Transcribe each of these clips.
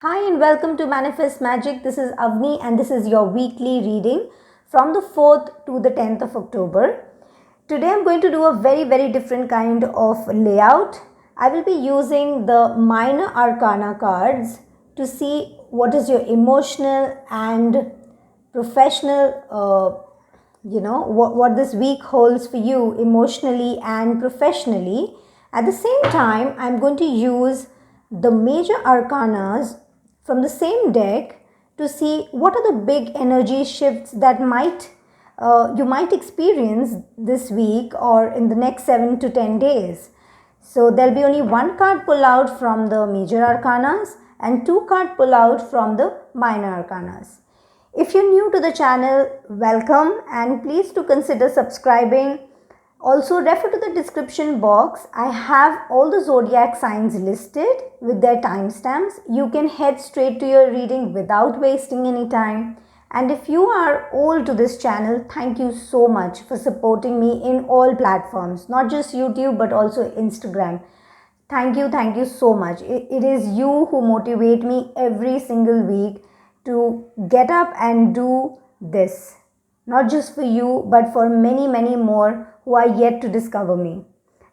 Hi and welcome to Manifest Magic. This is Avni and this is your weekly reading from the 4th to the 10th of October. Today I'm going to do a very different kind of layout. I will be using the minor arcana cards to see what is your emotional and professional what this week holds for you emotionally and professionally. At the same time, I'm going to use the major arcanas from the same deck to see what are the big energy shifts that you might experience this week or in the next 7 to 10 days. So there'll be only one card pull out from the major arcanas and two card pull out from the minor arcanas. If you're new to the channel, welcome and please do consider subscribing. Also refer to the description box. I have all the zodiac signs listed with their timestamps. You can head straight to your reading without wasting any time. And if you are old to this channel, thank you so much for supporting me in all platforms, not just YouTube but also Instagram. Thank you so much. It is you who motivate me every single week to get up and do this. Not just for you, but for many more who are yet to discover me.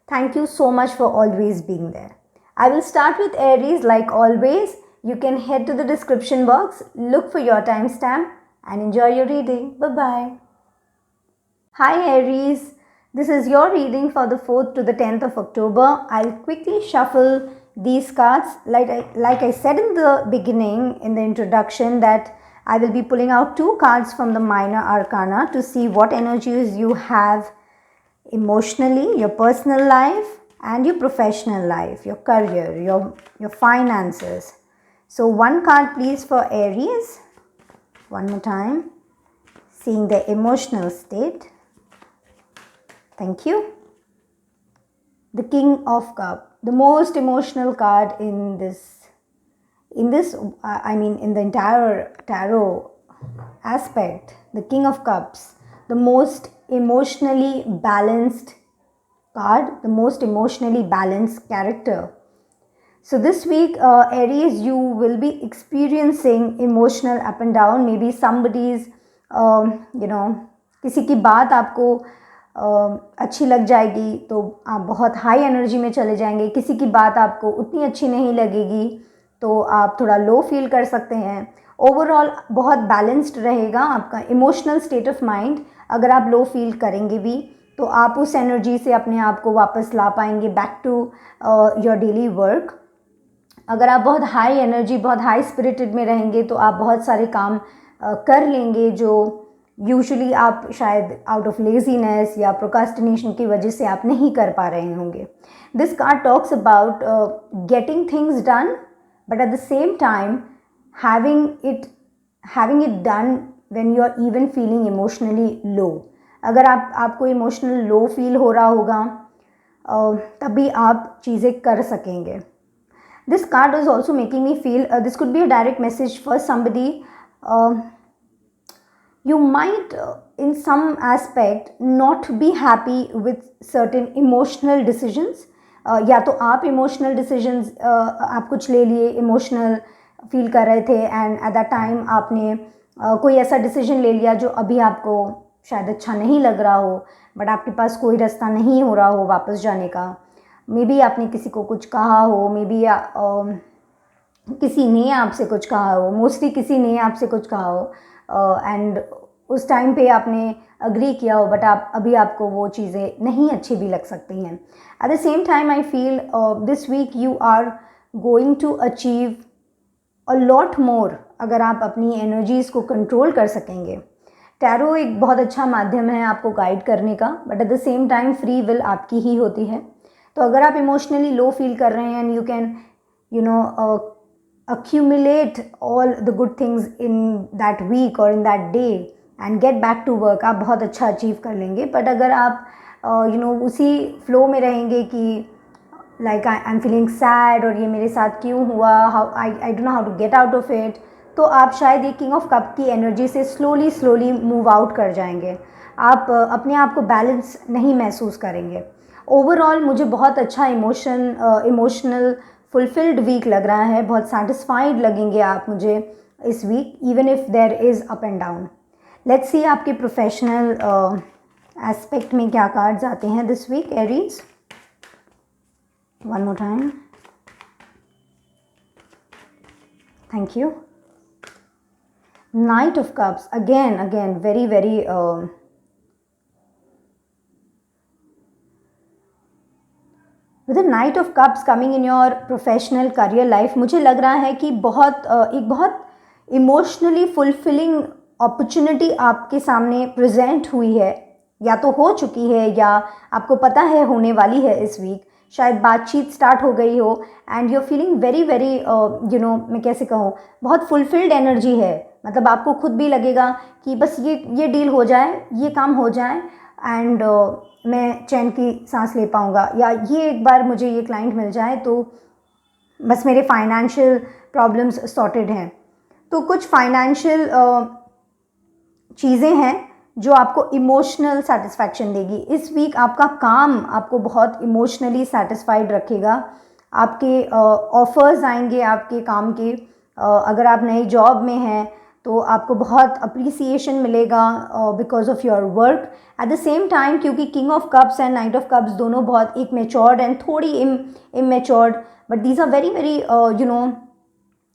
Thank you so much for always being there. I will start with Aries like always. You can head to the description box, look for your timestamp, and enjoy your reading. Bye bye. Hi Aries, this is your reading for the 4th to the 10th of October. I'll quickly shuffle these cards. Like I said in the beginning, in the introduction, that I will be pulling out two cards from the minor arcana to see what energies you have emotionally, your personal life and your professional life, your career, your finances. So one card please for Aries. One more time. Seeing the emotional state. Thank you. The King of Cups, the most emotional card in the entire tarot aspect. The King of Cups, the most emotionally balanced card, the most emotionally balanced character. So this week, Aries, you will be experiencing emotional up and down. Maybe somebody's, किसी की बात आपको अच्छी लग जाएगी तो आप बहुत हाई एनर्जी में चले जाएंगे. किसी की बात आपको उतनी अच्छी नहीं लगेगी तो आप थोड़ा लो फील कर सकते हैं. ओवरऑल बहुत बैलेंस्ड रहेगा आपका इमोशनल स्टेट ऑफ माइंड. अगर आप लो फील करेंगे भी तो आप उस एनर्जी से अपने आप को वापस ला पाएंगे back to your daily work. अगर आप बहुत हाई एनर्जी, बहुत हाई स्पिरिटेड में रहेंगे तो आप बहुत सारे काम कर लेंगे जो यूजुअली आप शायद आउट ऑफ लेजीनेस या प्रोकास्टिनेशन की वजह से आप नहीं कर पा रहे होंगे. This card talks about getting things done but at the same time having it done when you are even feeling emotionally low. अगर आपको इमोशनल लो फील हो रहा होगा तभी आप चीज़ें कर सकेंगे. This card is also making me feel this could be a direct message for somebody. You might in some aspect not be happy with certain emotional decisions. या तो आप emotional decisions आप कुछ ले लिए, emotional feel कर रहे थे and at that time आपने कोई ऐसा decision ले लिया जो अभी आपको शायद अच्छा नहीं लग रहा हो but आपके पास कोई रास्ता नहीं हो रहा हो वापस जाने का. मे बी आपने किसी को कुछ कहा हो, मे बी किसी ने आपसे कुछ कहा हो, मोस्टली किसी ने आपसे कुछ कहा हो एंड उस टाइम पे आपने अग्री किया हो बट अभी आपको वो चीज़ें नहीं अच्छी भी लग सकती हैं. At the same time I feel this week you are going to achieve a lot more अगर आप अपनी एनर्जीज़ को कंट्रोल कर सकेंगे. टैरो एक बहुत अच्छा माध्यम है आपको गाइड करने का but at the same time free will आपकी ही होती है. तो अगर आप इमोशनली लो फील कर रहे हैं and you can accumulate all the good things in that week or in that day and get back to work, आप बहुत अच्छा अचीव कर लेंगे. बट अगर आप उसी फ्लो में रहेंगे कि like I am feeling sad और ये मेरे साथ क्यों हुआ, I don't know how to get out of it, तो आप शायद ये किंग ऑफ कप की एनर्जी से स्लोली मूव आउट कर जाएंगे. आप अपने आप को बैलेंस नहीं महसूस करेंगे. ओवरऑल मुझे बहुत अच्छा इमोशनल फुलफिल्ड वीक लग रहा है, बहुत सेटिस्फाइड लगेंगे आप मुझे इस week, even if there is up and down. Let's see आपके प्रोफेशनल एस्पेक्ट में क्या कार्ड्स आते हैं this week Aries. One more time, thank you. Knight of Cups, again very with the Knight of Cups coming in your professional career life, मुझे लग रहा है कि एक बहुत इमोशनली फुलफिलिंग अपॉर्चुनिटी आपके सामने प्रेजेंट हुई है, या तो हो चुकी है या आपको पता है होने वाली है इस वीक। शायद बातचीत स्टार्ट हो गई हो and you are feeling very मैं कैसे कहूँ, बहुत फुलफिल्ड एनर्जी है। मतलब आपको खुद भी लगेगा कि बस ये डील हो जाए, ये काम हो जाए एंड मैं चैन की सांस ले पाऊँगा, या ये एक बार मुझे ये क्लाइंट मिल जाए तो बस मेरे फाइनेंशियल प्रॉब्लम्स सॉर्टेड हैं। तो कुछ फाइनेंशियल चीज़ें हैं जो आपको इमोशनल सेटिस्फैक्शन देगी इस वीक। आपका काम आपको बहुत इमोशनली सेटिस्फाइड रखेगा। आपके ऑफर्स आएंगे आपके काम के। अगर आप नई जॉब में हैं तो आपको बहुत अप्रिसिएशन मिलेगा because of your work. At the same time, क्योंकि king of cups and knight of cups दोनों बहुत एक मेच्योर्ड एंड थोड़ी immatured, but these are very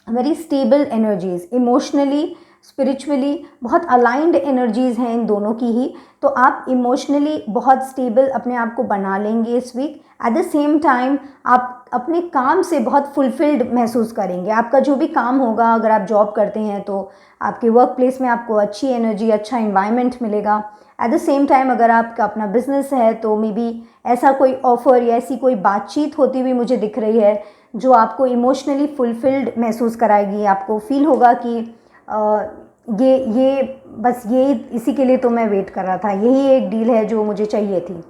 very stable energies, emotionally spiritually बहुत अलाइंड एनर्जीज़ हैं इन दोनों की ही। तो आप इमोशनली बहुत स्टेबल अपने आप को बना लेंगे इस week. At the same time आप अपने काम से बहुत फुलफिल्ड महसूस करेंगे। आपका जो भी काम होगा, अगर आप जॉब करते हैं तो आपके वर्क प्लेस में आपको अच्छी एनर्जी, अच्छा इन्वायरमेंट मिलेगा। एट द सेम टाइम अगर आपका अपना बिजनेस है तो मे बी ऐसा कोई ऑफ़र या ऐसी कोई बातचीत होती हुई मुझे दिख रही है जो आपको इमोशनली फुलफिल्ड महसूस कराएगी। आपको फील होगा कि ये इसी के लिए तो मैं वेट कर रहा था, यही एक डील है जो मुझे चाहिए थी।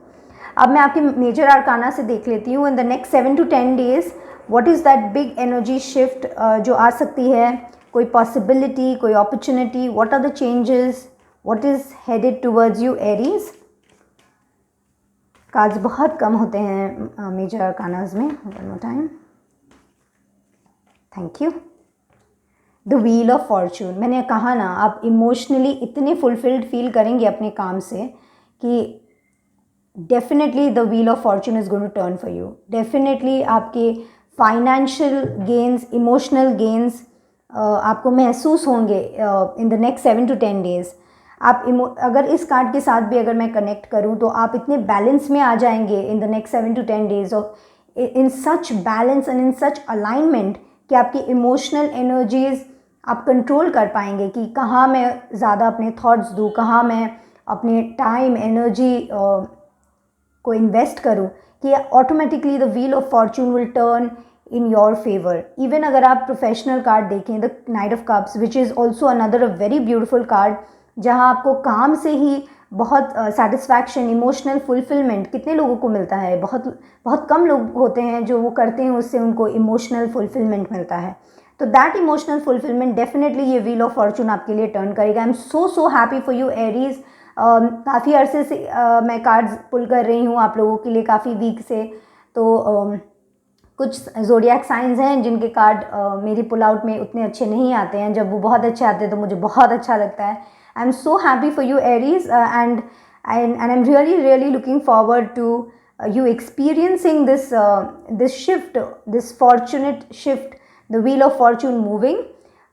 अब मैं आपके मेजर आर्काना से देख लेती हूँ। In the next 7 to 10 days what is that big energy shift जो आ सकती है, कोई पॉसिबिलिटी, कोई opportunity, what are the changes, what is headed towards you Aries. Cards बहुत कम होते हैं मेजर आर्कानाज में। One more time, thank you. The wheel of fortune, मैंने कहा ना, आप इमोशनली इतने फुलफिल्ड फील करेंगे अपने काम से कि definitely the wheel of fortune is going to turn for you. Definitely आपके फाइनेंशियल गेन्स, इमोशनल गेन्स आपको महसूस होंगे in the next 7 to 10 days. आप अगर इस कार्ड के साथ भी अगर मैं कनेक्ट करूं तो आप इतने बैलेंस में आ जाएंगे इन the next 7 to 10 days of in such balance and in such alignment कि आपकी इमोशनल एनर्जीज आप कंट्रोल कर पाएंगे कि कहाँ मैं ज़्यादा अपने थॉट्स दूँ, कहाँ मैं अपने टाइम एनर्जी को इन्वेस्ट करूँ, कि automatically the wheel of Fortune will turn in your favour. Even अगर आप प्रोफेशनल कार्ड देखें, the night of cups which is also another a very beautiful card, जहाँ आपको काम से ही बहुत सेटिस्फैक्शन, इमोशनल फुलफिलमेंट कितने लोगों को मिलता है। बहुत कम लोग होते हैं जो वो करते हैं उससे उनको इमोशनल फुलफिलमेंट मिलता है। तो दैट इमोशनल फुलफिलमेंट डेफिनेटली ये व्हील ऑफ फॉर्चून आपके लिए टर्न करेगा। आई am so happy for you Aries. काफ़ी अरसे से मैं कार्ड्स पुल कर रही हूँ आप लोगों के लिए, काफ़ी वीक से। तो कुछ ज़ोडिएक साइंस हैं जिनके कार्ड मेरी पुल आउट में उतने अच्छे नहीं आते हैं। जब वो बहुत अच्छे आते हैं तो मुझे बहुत अच्छा लगता है। I am so happy for you Aries and I am really looking forward to you experiencing this shift, this fortunate shift, the wheel of fortune moving.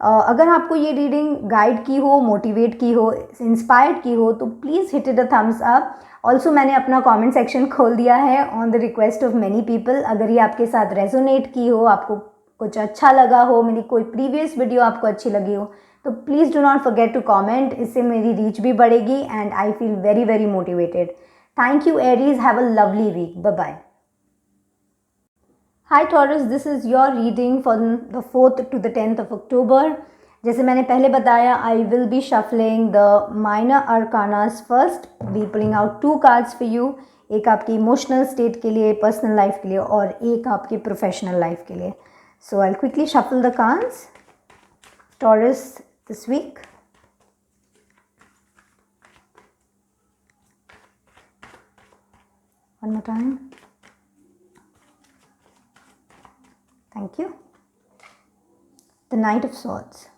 अगर आपको ये रीडिंग गाइड की हो, मोटिवेट की हो, इंस्पायर्ड की हो तो please hit it a thumbs up. Also मैंने अपना कमेंट सेक्शन खोल दिया है on the request of many people. अगर ये आपके साथ रेजोनेट की हो, आपको कुछ अच्छा लगा हो, मेरी कोई प्रीवियस वीडियो आपको अच्छी लगी हो, तो please do not forget to comment. इससे मेरी रीच भी बढ़ेगी and I feel very motivated. Thank you Aries, have a lovely week. Bye bye. Hi Taurus, this is your reading for the 4th to the 10th of October. जैसे मैंने पहले बताया, I will be shuffling the minor arcanas first, be pulling out 2 cards for you. एक आपकी emotional state के लिए, personal life के लिए, और एक आपकी प्रोफेशनल लाइफ के लिए. So I'll quickly shuffle the cards. Taurus this week. One more time. Thank you. The Knight of Swords.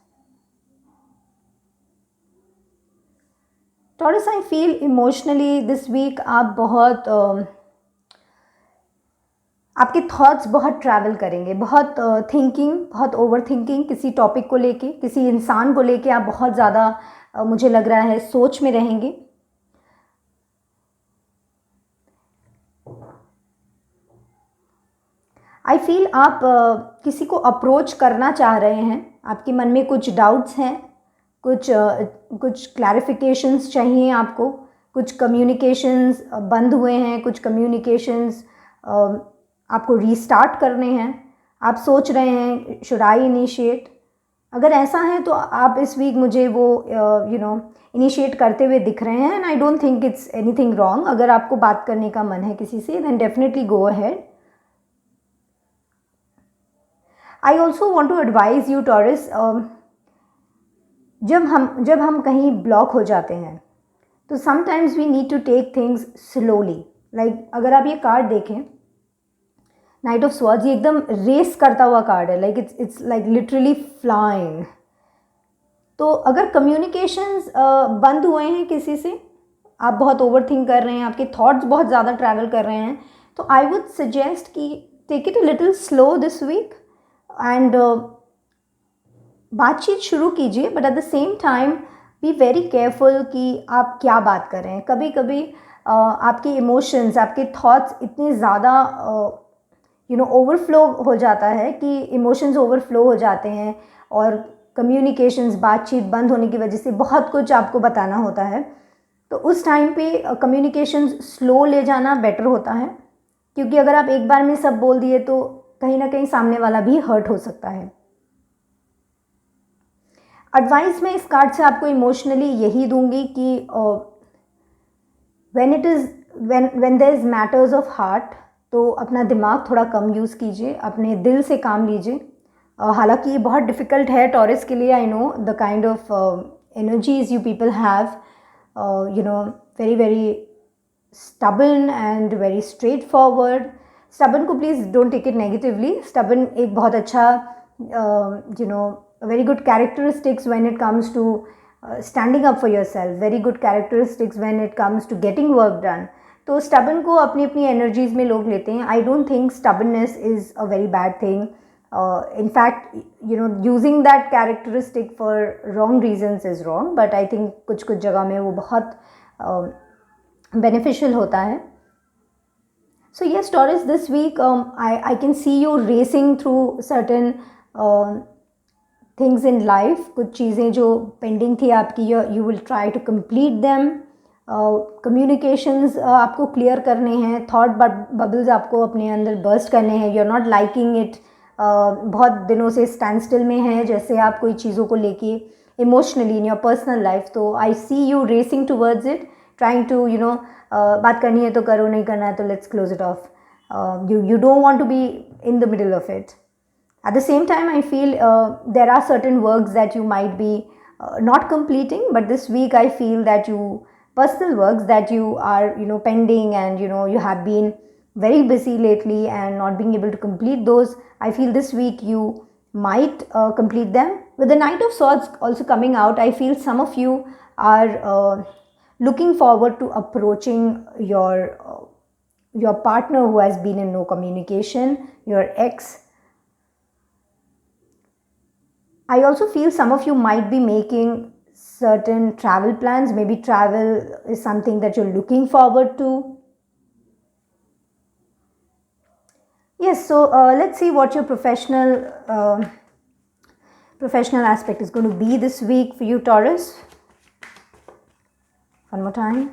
Taurus, I feel emotionally this week आप बहुत आपके थॉट्स बहुत ट्रैवल करेंगे, बहुत थिंकिंग, बहुत ओवर थिंकिंग, किसी टॉपिक को लेके, किसी इंसान को लेके आप बहुत ज़्यादा मुझे लग रहा है सोच में रहेंगे. आई फील आप किसी को अप्रोच करना चाह रहे हैं, आपके मन में कुछ डाउट्स हैं, कुछ क्लैरिफिकेशंस चाहिए आपको, कुछ कम्युनिकेशंस बंद हुए हैं, कुछ कम्युनिकेशंस आपको रीस्टार्ट करने हैं. आप सोच रहे हैं शुड आई इनिशिएट. अगर ऐसा है तो आप इस वीक मुझे वो इनिशिएट करते हुए दिख रहे हैं. And I don't think it's anything wrong. अगर आपको बात करने का मन है किसी से, then definitely go ahead. I also want to advise you Taurus, जब हम कहीं ब्लॉक हो जाते हैं तो sometimes we need to take things slowly. Like अगर आप ये कार्ड देखें, नाइट ऑफ स्वॉर्ड्स, ये एकदम रेस करता हुआ कार्ड है. Like it's like literally flying. तो अगर कम्युनिकेशंस बंद हुए हैं किसी से, आप बहुत ओवर थिंक कर रहे हैं, आपके थॉट्स बहुत ज़्यादा ट्रैवल कर रहे हैं, तो आई वुड सजेस्ट कि take it a little slow this week and बातचीत शुरू कीजिए. But at the same time be very careful कि आप क्या बात कर रहे हैं. कभी कभी आपके इमोशंस, आपके थॉट्स इतने ज़्यादा ओवरफ्लो हो जाता है कि इमोशंस ओवरफ्लो हो जाते हैं और कम्युनिकेशंस, बातचीत बंद होने की वजह से बहुत कुछ आपको बताना होता है. तो उस टाइम पे कम्युनिकेशंस स्लो ले जाना बेटर होता है, क्योंकि अगर आप एक बार में सब बोल दिए तो कहीं ना कहीं सामने वाला भी हर्ट हो सकता है. एडवाइस मैं इस कार्ड से आपको इमोशनली यही दूंगी कि when there is matters of heart, तो अपना दिमाग थोड़ा कम यूज़ कीजिए, अपने दिल से काम लीजिए. हालांकि ये बहुत डिफ़िकल्ट है टॉरस के लिए. I know the kind of energies you people have, very very stubborn and very straightforward. Stubborn को please don't take it negatively. Stubborn एक बहुत अच्छा very good characteristics when it comes to standing up for yourself, very good characteristics when it comes to getting work done. तो stubborn को अपनी अपनी energies में लोग लेते हैं. I don't think stubbornness is a very bad thing. In fact, using that characteristic for wrong reasons is wrong, but I think कुछ कुछ जगह में वो बहुत beneficial होता है. So yes, Taurus, this week I can see you racing through certain things in life. कुछ चीज़ें जो पेंडिंग थी आपकी, you will try to complete them. Communications आपको क्लियर करने हैं, थॉट बबल्स आपको अपने अंदर बर्स्ट करने हैं. You are not liking it. बहुत दिनों से स्टैंड स्टिल में है जैसे आप कोई चीज़ों को लेके emotionally in your personal life. तो I see you racing towards it, trying to बात करनी है तो करो, नहीं करना है तो let's close it off. You don't want to be in the middle of it. At the same time, I feel there are certain works that you might be not completing, but this week I feel that personal works that you are pending, and you have been very busy lately and not being able to complete those. I feel this week you might complete them. With the Knight of Swords also coming out, I feel some of you are looking forward to approaching your partner who has been in no communication, your ex. I also feel some of you might be making certain travel plans. Maybe travel is something that you're looking forward to. Yes, so let's see what your professional aspect is going to be this week for you, Taurus. One more time.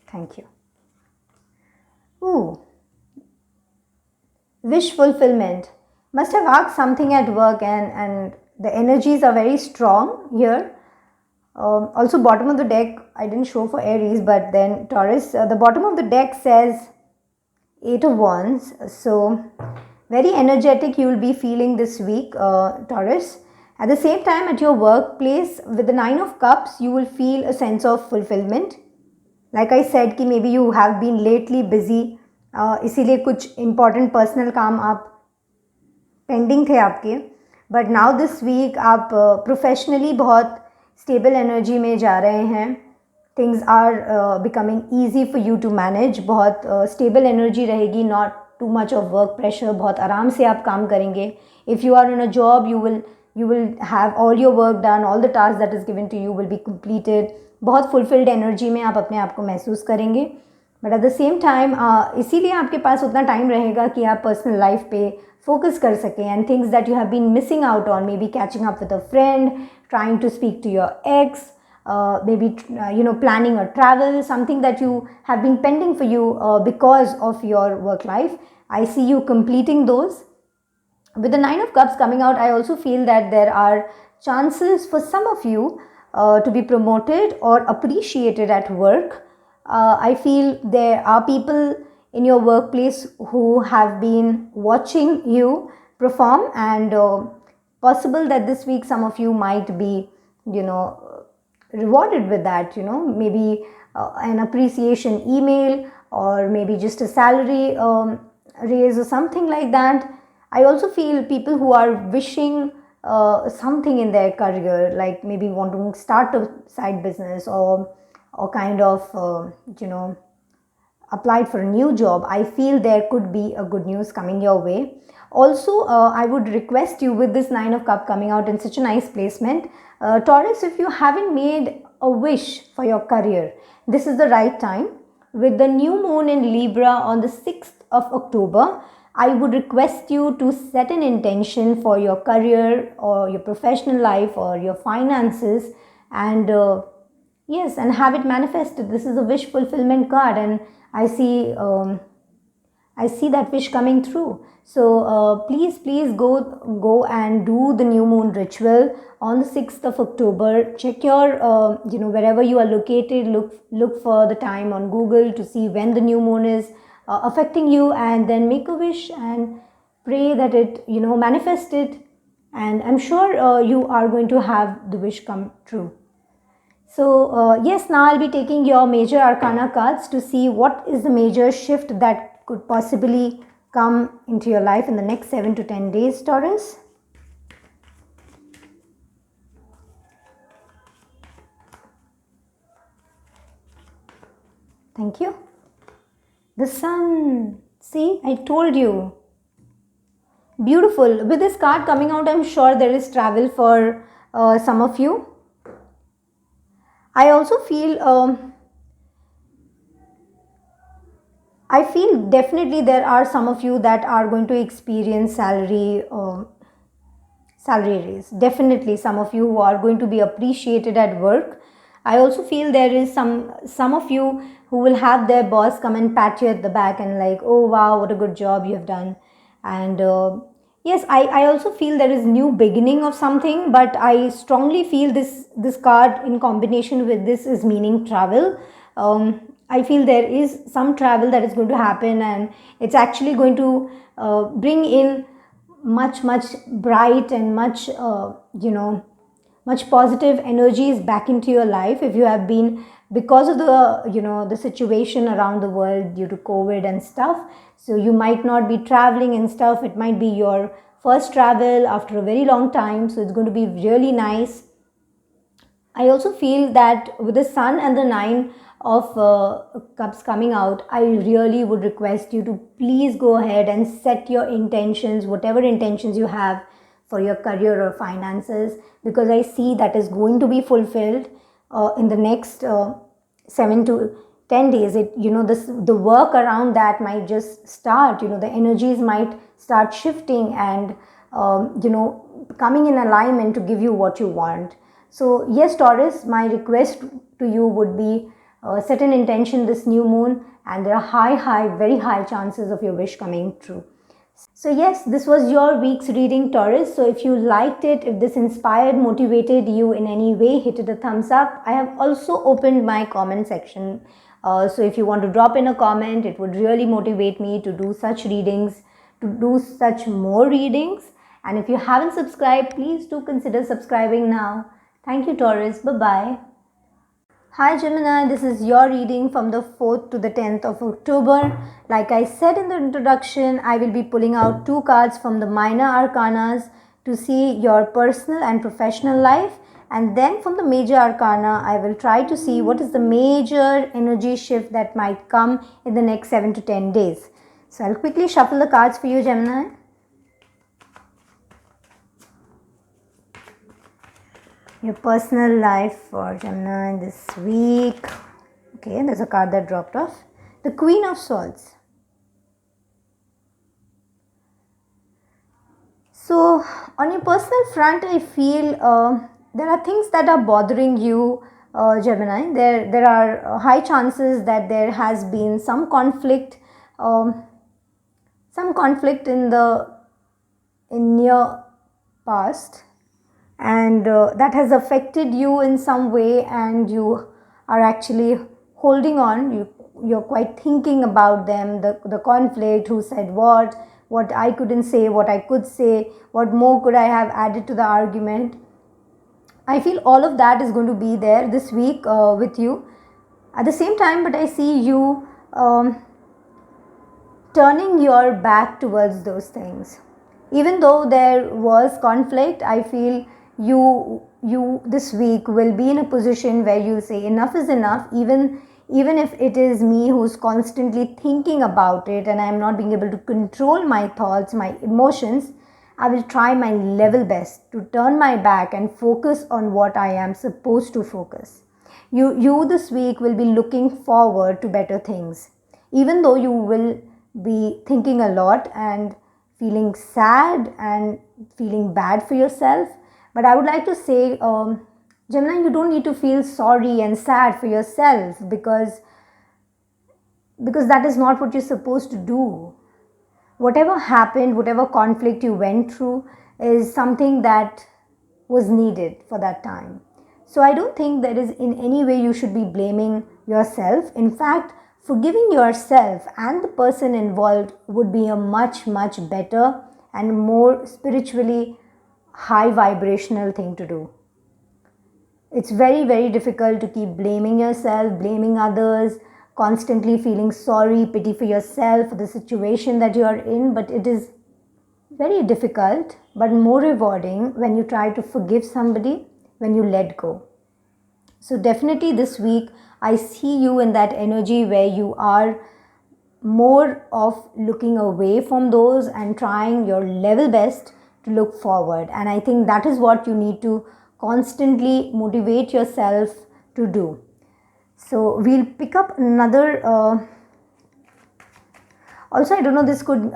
Thank you. Ooh. Wish fulfillment. Must have asked something at work, and the energies are very strong here. Also, bottom of the deck, I didn't show for Aries, but then Taurus, the bottom of the deck says 8 of Wands. So very energetic you will be feeling this week, Taurus. At the same time, at your workplace, with the 9 of Cups, you will feel a sense of fulfillment. Like I said, maybe you have been lately busy इसीलिए कुछ important personal काम आप pending थे आपके, but now this week आप professionally बहुत stable energy में जा रहे हैं. Things are becoming easy for you to manage. बहुत स्टेबल एनर्जी रहेगी, not too much of work pressure. बहुत आराम से आप काम करेंगे. If you are in a job, you will have all your work done, all the tasks that is given to you will be completed. बहुत fulfilled energy में आप अपने आप को महसूस करेंगे. But at the same time इसीलिए आपके पास उतना टाइम रहेगा कि आप पर्सनल लाइफ पे फोकस कर सकें. And things that you have been missing out on, maybe catching up with a friend, trying to speak to your ex, maybe planning a travel, something that you have been pending for you because of your work life. I see you completing those. With the Nine of Cups coming out, I also feel that there are chances for some of you to be promoted or appreciated at work. I feel there are people in your workplace who have been watching you perform, and possible that this week some of you might be rewarded with that, maybe an appreciation email, or maybe just a salary raise or something like that. I also feel people who are wishing something in their career, like maybe want to start a side business, or kind of applied for a new job. I feel there could be a good news coming your way. Also, I would request you, with this Nine of Cup coming out in such a nice placement, Taurus, if you haven't made a wish for your career, this is the right time. With the new moon in Libra on the 6th of October, I would request you to set an intention for your career or your professional life or your finances, and yes, and have it manifested. This is a wish fulfillment card, and I see that wish coming through. So please go and do the new moon ritual on the 6th of October. Check your wherever you are located, look for the time on Google to see when the new moon is affecting you, and then make a wish and pray that it manifest it, and I'm sure you are going to have the wish come true. So yes, now I'll be taking your major arcana cards to see what is the major shift that could possibly come into your life in the next 7 to 10 days, Taurus. Thank you. The Sun. See, I told you. Beautiful. With this card coming out, I'm sure there is travel for some of you. I also feel definitely there are some of you that are going to experience salary raise. Definitely some of you who are going to be appreciated at work. I also feel there is some of you who will have their boss come and pat you at the back and like, oh wow, what a good job you have done. And yes, I also feel there is new beginning of something, but I strongly feel this card in combination with this is meaning travel. I feel there is some travel that is going to happen, and it's actually going to bring in much bright and much positive energies back into your life. If you have been, because of the situation around the world due to COVID and stuff, so you might not be traveling and stuff. It might be your first travel after a very long time, so it's going to be really nice. I also feel that with the Sun and the Nine of Cups coming out, I really would request you to please go ahead and set your intentions, whatever intentions you have for your career or finances, because I see that is going to be fulfilled in the next 7 to 10 days. The work around that might just start. The energies might start shifting and coming in alignment to give you what you want. So yes, Taurus, my request to you would be set an intention this new moon, and there are very high chances of your wish coming true. So yes, this was your week's reading, Taurus. So if you liked it, if this inspired, motivated you in any way, hit it a thumbs up. I have also opened my comment section. So if you want to drop in a comment, it would really motivate me to do such readings, to do such more readings. And if you haven't subscribed, please do consider subscribing now. Thank you, Taurus. Bye-bye. Hi Gemini, this is your reading from the 4th to the 10th of October. Like I said in the introduction, I will be pulling out 2 cards from the minor arcanas to see your personal and professional life, and then from the major arcana I will try to see what is the major energy shift that might come in the next 7 to 10 days. So I'll quickly shuffle the cards for you, Gemini. Your personal life for Gemini this week. Okay, there's a card that dropped off. The Queen of Swords. So, on your personal front, I feel there are things that are bothering you, Gemini. There are high chances that there has been um, some conflict in near past, and that has affected you in some way, and you are actually holding on. You're quite thinking about them, the conflict, who said what I couldn't say, what I could say, what more could I have added to the argument. I feel all of that is going to be there this week with you at the same time, but I see you turning your back towards those things. Even though there was conflict, I feel you this week will be in a position where you'll say enough is enough, even if it is me who's constantly thinking about it and I'm not being able to control my thoughts, my emotions. I will try my level best to turn my back and focus on what I am supposed to focus. You this week will be looking forward to better things, even though you will be thinking a lot and feeling sad and feeling bad for yourself. But I would like to say, Gemini, you don't need to feel sorry and sad for yourself because that is not what you're supposed to do. Whatever happened, whatever conflict you went through is something that was needed for that time. So I don't think there is in any way you should be blaming yourself. In fact, forgiving yourself and the person involved would be a much, much better and more spiritually high vibrational thing to do. It's very, very difficult to keep blaming yourself, blaming others, constantly feeling sorry, pity for yourself, for the situation that you are in, but it is very difficult but more rewarding when you try to forgive somebody, when you let go. So definitely this week I see you in that energy where you are more of looking away from those and trying your level best to look forward, and I think that is what you need to constantly motivate yourself to do. So we'll pick up another also, I don't know, this could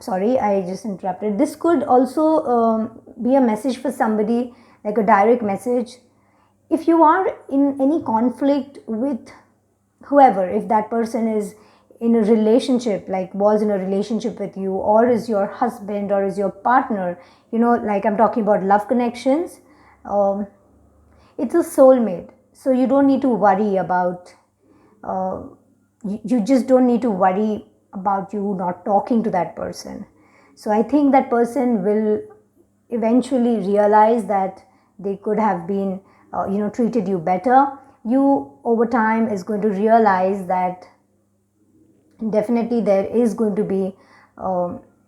sorry, I just interrupted. This could also be a message for somebody, like a direct message. If you are in any conflict with whoever, if that person is in a relationship, like was in a relationship with you, or is your husband, or is your partner, like I'm talking about love connections, it's a soulmate. So you don't need to worry about you just don't need to worry about you not talking to that person. So I think that person will eventually realize that they could have been treated you better. You over time is going to realize that definitely there is going to be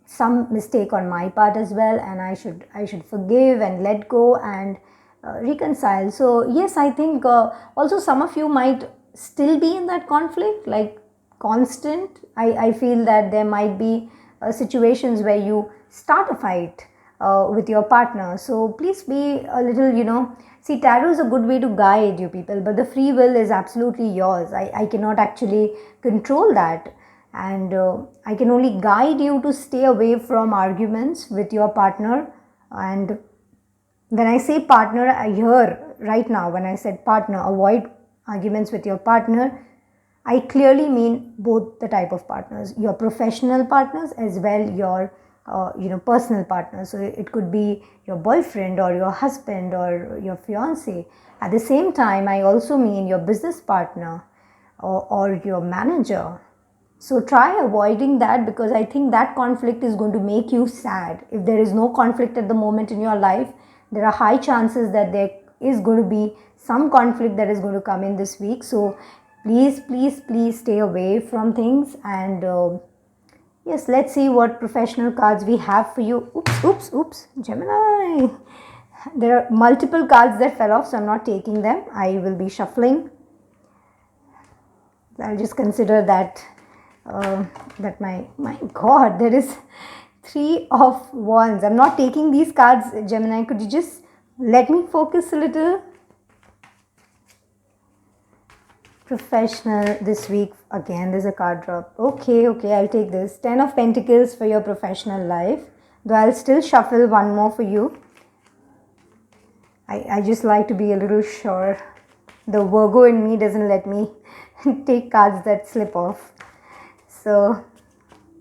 some mistake on my part as well, and I should forgive and let go and reconcile. So yes, I think also some of you might still be in that conflict, like constant. I feel that there might be situations where you start a fight with your partner. So please be a little, see, tarot is a good way to guide you people, but the free will is absolutely yours. I cannot actually control that, and I can only guide you to stay away from arguments with your partner. And when I say partner, I hear right now, when I said partner, avoid arguments with your partner, I clearly mean both the type of partners, your professional partners as well your personal partners. So it could be your boyfriend or your husband or your fiance. At the same time, I also mean your business partner or your manager. So try avoiding that, because I think that conflict is going to make you sad. If there is no conflict at the moment in your life, there are high chances that there is going to be some conflict that is going to come in this week. So please stay away from things. And yes, let's see what professional cards we have for you. Oops, Gemini. There are multiple cards that fell off, so I'm not taking them. I will be shuffling. I'll just consider that that my God, there is 3 of Wands. I'm not taking these cards, Gemini. Could you just let me focus a little? Professional this week. Again, there's a card drop. Okay, I'll take this. 10 of Pentacles for your professional life. Though I'll still shuffle one more for you. I just like to be a little sure. The Virgo in me doesn't let me take cards that slip off. So,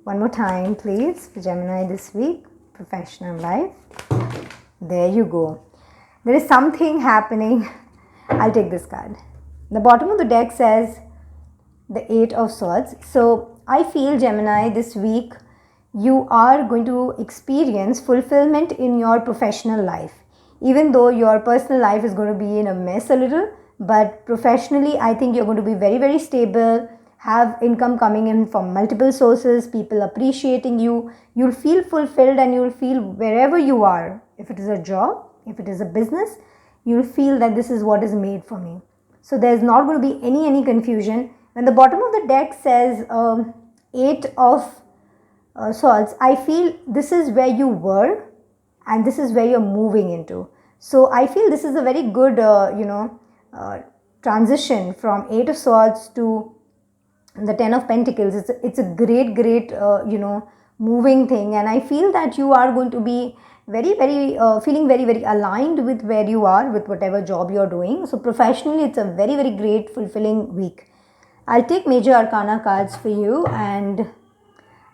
one more time, please, for Gemini this week, professional life. There you go. There is something happening. I'll take this card. The bottom of the deck says the 8 of Swords. So, I feel, Gemini, this week you are going to experience fulfillment in your professional life. Even though your personal life is going to be in a mess a little, but professionally, I think you're going to be very stable, have income coming in from multiple sources, people appreciating you. You'll feel fulfilled, and you'll feel wherever you are, if it is a job, if it is a business, you'll feel that this is what is made for me. So there's not going to be any confusion. When the bottom of the deck says 8 of Swords, I feel this is where you were and this is where you're moving into. So I feel this is a very good transition from 8 of Swords to the 10 of Pentacles. It's a great moving thing, and I feel that you are going to be feeling very aligned with where you are, with whatever job you're doing. So professionally, it's a very great, fulfilling week. I'll take major arcana cards for you, and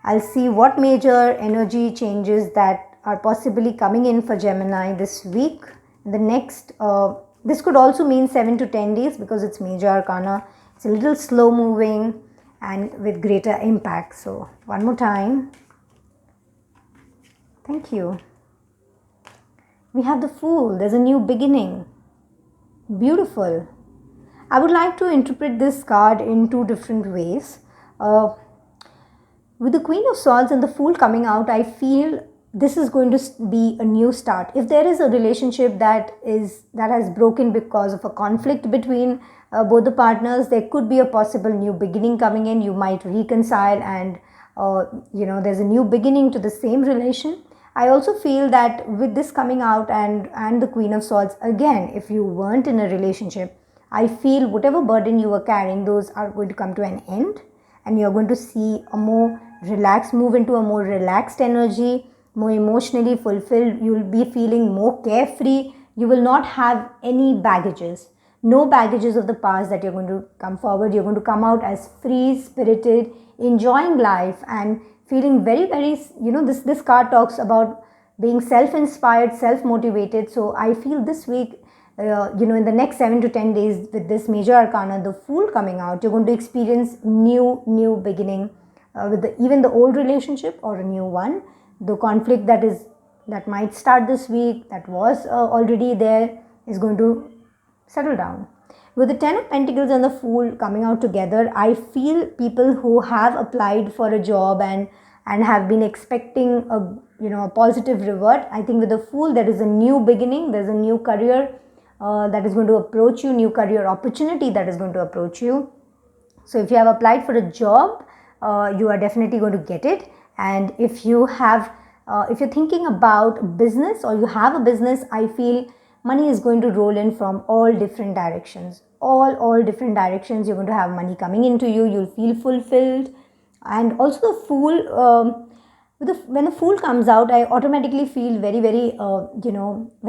I'll see what major energy changes that are possibly coming in for Gemini this week. The next, this could also mean 7 to 10 days because it's major arcana. It's a little slow moving and with greater impact. So one more time. Thank you. We have the Fool. There's a new beginning. Beautiful. I would like to interpret this card in 2 different ways. With the Queen of Swords and the Fool coming out, I feel this is going to be a new start. If there is a relationship that has broken because of a conflict between both the partners, there could be a possible new beginning coming in. You might reconcile, and there's a new beginning to the same relation. I also feel that with this coming out and the Queen of Swords, again, if you weren't in a relationship, I feel whatever burden you were carrying, those are going to come to an end, and you're going to see a more relaxed, move into a more relaxed energy, more emotionally fulfilled. You'll be feeling more carefree. You will not have any baggages. No baggages of the past that you're going to come forward. You're going to come out as free spirited, enjoying life, and feeling very this card talks about being self-inspired, self-motivated. So I feel this week, in the next 7 to 10 days, with this major arcana, the Fool coming out, you're going to experience new beginning with even the old relationship or a new one. The conflict that might start this week, that was already there, is going to settle down. With the 10 of Pentacles and the Fool coming out together, I feel people who have applied for a job and have been expecting a positive revert. I think with the Fool, there is a new beginning. There's a new career that is going to approach you, new career opportunity that is going to approach you. So if you have applied for a job, you are definitely going to get it. And if you're thinking about business, or you have a business, I feel money is going to roll in from all different directions. All different directions, you're going to have money coming into you. You'll feel fulfilled. And also the Fool, when the Fool comes out, I automatically feel very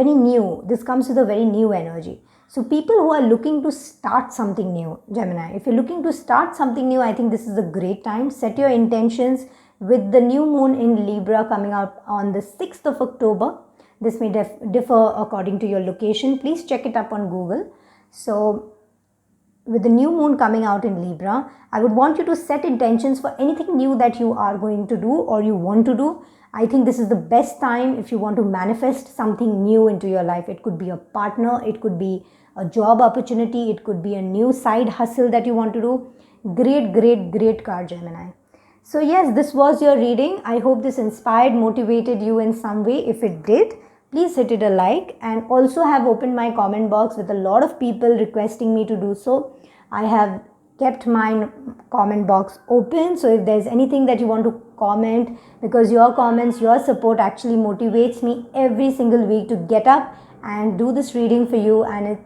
new. This comes with a very new energy. So people who are looking to start something new, Gemini, if you're looking to start something new, I think this is a great time. Set your intentions. With the new moon in Libra coming out on the 6th of October, this may differ according to your location. Please check it up on Google. So with the new moon coming out in Libra, I would want you to set intentions for anything new that you are going to do or you want to do. I think this is the best time if you want to manifest something new into your life. It could be a partner, it could be a job opportunity, it could be a new side hustle that you want to do. Great, great, great card, Gemini. So yes, this was your reading. I hope this inspired, motivated you in some way. If it did, please hit it a like, and also have opened my comment box with a lot of people requesting me to do so. I have kept my comment box open, so if there's anything that you want to comment, because your comments, your support actually motivates me every single week to get up and do this reading for you, and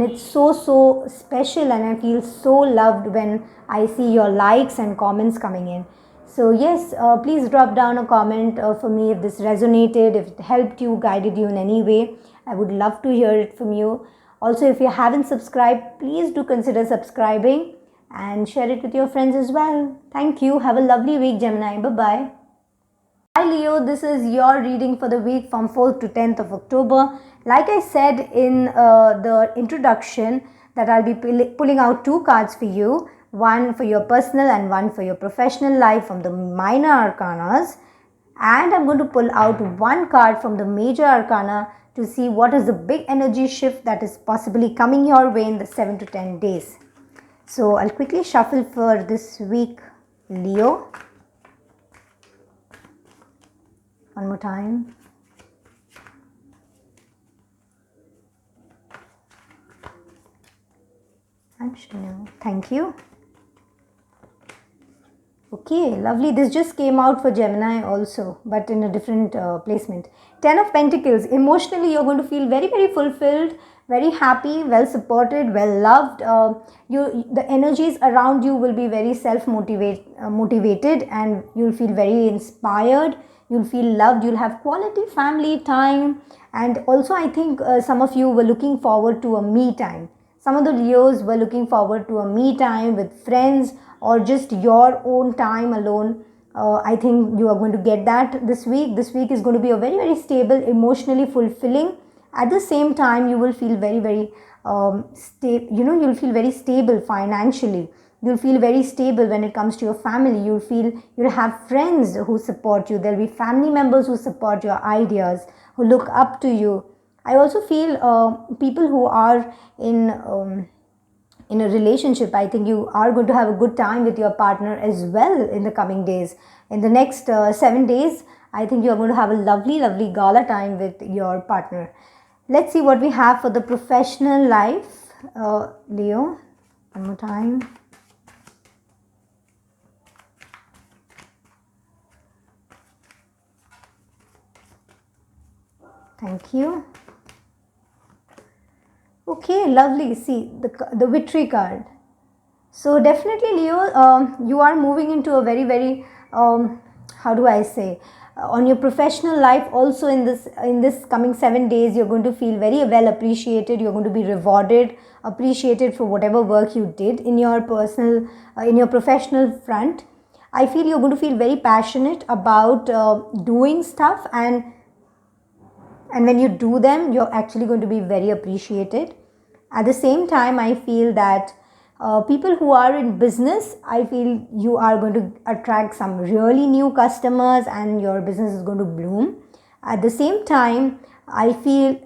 it's so special, and I feel so loved when I see your likes and comments coming in. So yes, please drop down a comment for me if this resonated, if it helped you, guided you in any way. I would love to hear it from you. Also, if you haven't subscribed, please do consider subscribing and share it with your friends as well. Thank you. Have a lovely week, Gemini. Bye-bye. Hi Leo, this is your reading for the week from 4th to 10th of October. Like I said in the introduction, that I'll be pulling out 2 cards for you, one for your personal and one for your professional life from the minor arcanas, and I'm going to pull out 1 card from the major arcana to see what is the big energy shift that is possibly coming your way in the 7 to 10 days. So I'll quickly shuffle for this week, Leo. One more time. I'm Shanu. Thank you. Okay, lovely. This just came out for Gemini also, but in a different placement. 10 of Pentacles. Emotionally, you're going to feel very, very fulfilled, very happy, well supported, well loved. The energies around you will be very motivated, and you'll feel very inspired. You'll feel loved. You'll have quality family time, and also I think some of you were looking forward to a me time. Some of the Leos were looking forward to a me time with friends or just your own time alone. I think you are going to get that this week. This week is going to be a very, very stable, emotionally fulfilling. At the same time, you will feel very, very you'll feel very stable financially. You'll feel very stable when it comes to your family. You'll have friends who support you. There'll be family members who support your ideas, who look up to you. I also feel people who are in a relationship, I think you are going to have a good time with your partner as well in the coming days. In the next 7 days, I think you are going to have a lovely, lovely gala time with your partner. Let's see what we have for the professional life, Leo. One more time. Thank you. Okay, lovely. See the victory card. So definitely, Leo, you are moving into a very, very how do I say, on your professional life also in this coming 7 days, you're going to feel very well appreciated. You're going to be rewarded, appreciated for whatever work you did in your personal in your professional front. I feel you're going to feel very passionate about doing stuff, and when you do them, you're actually going to be very appreciated. At the same time, I feel that people who are in business, I feel you are going to attract some really new customers and your business is going to bloom. At the same time, I feel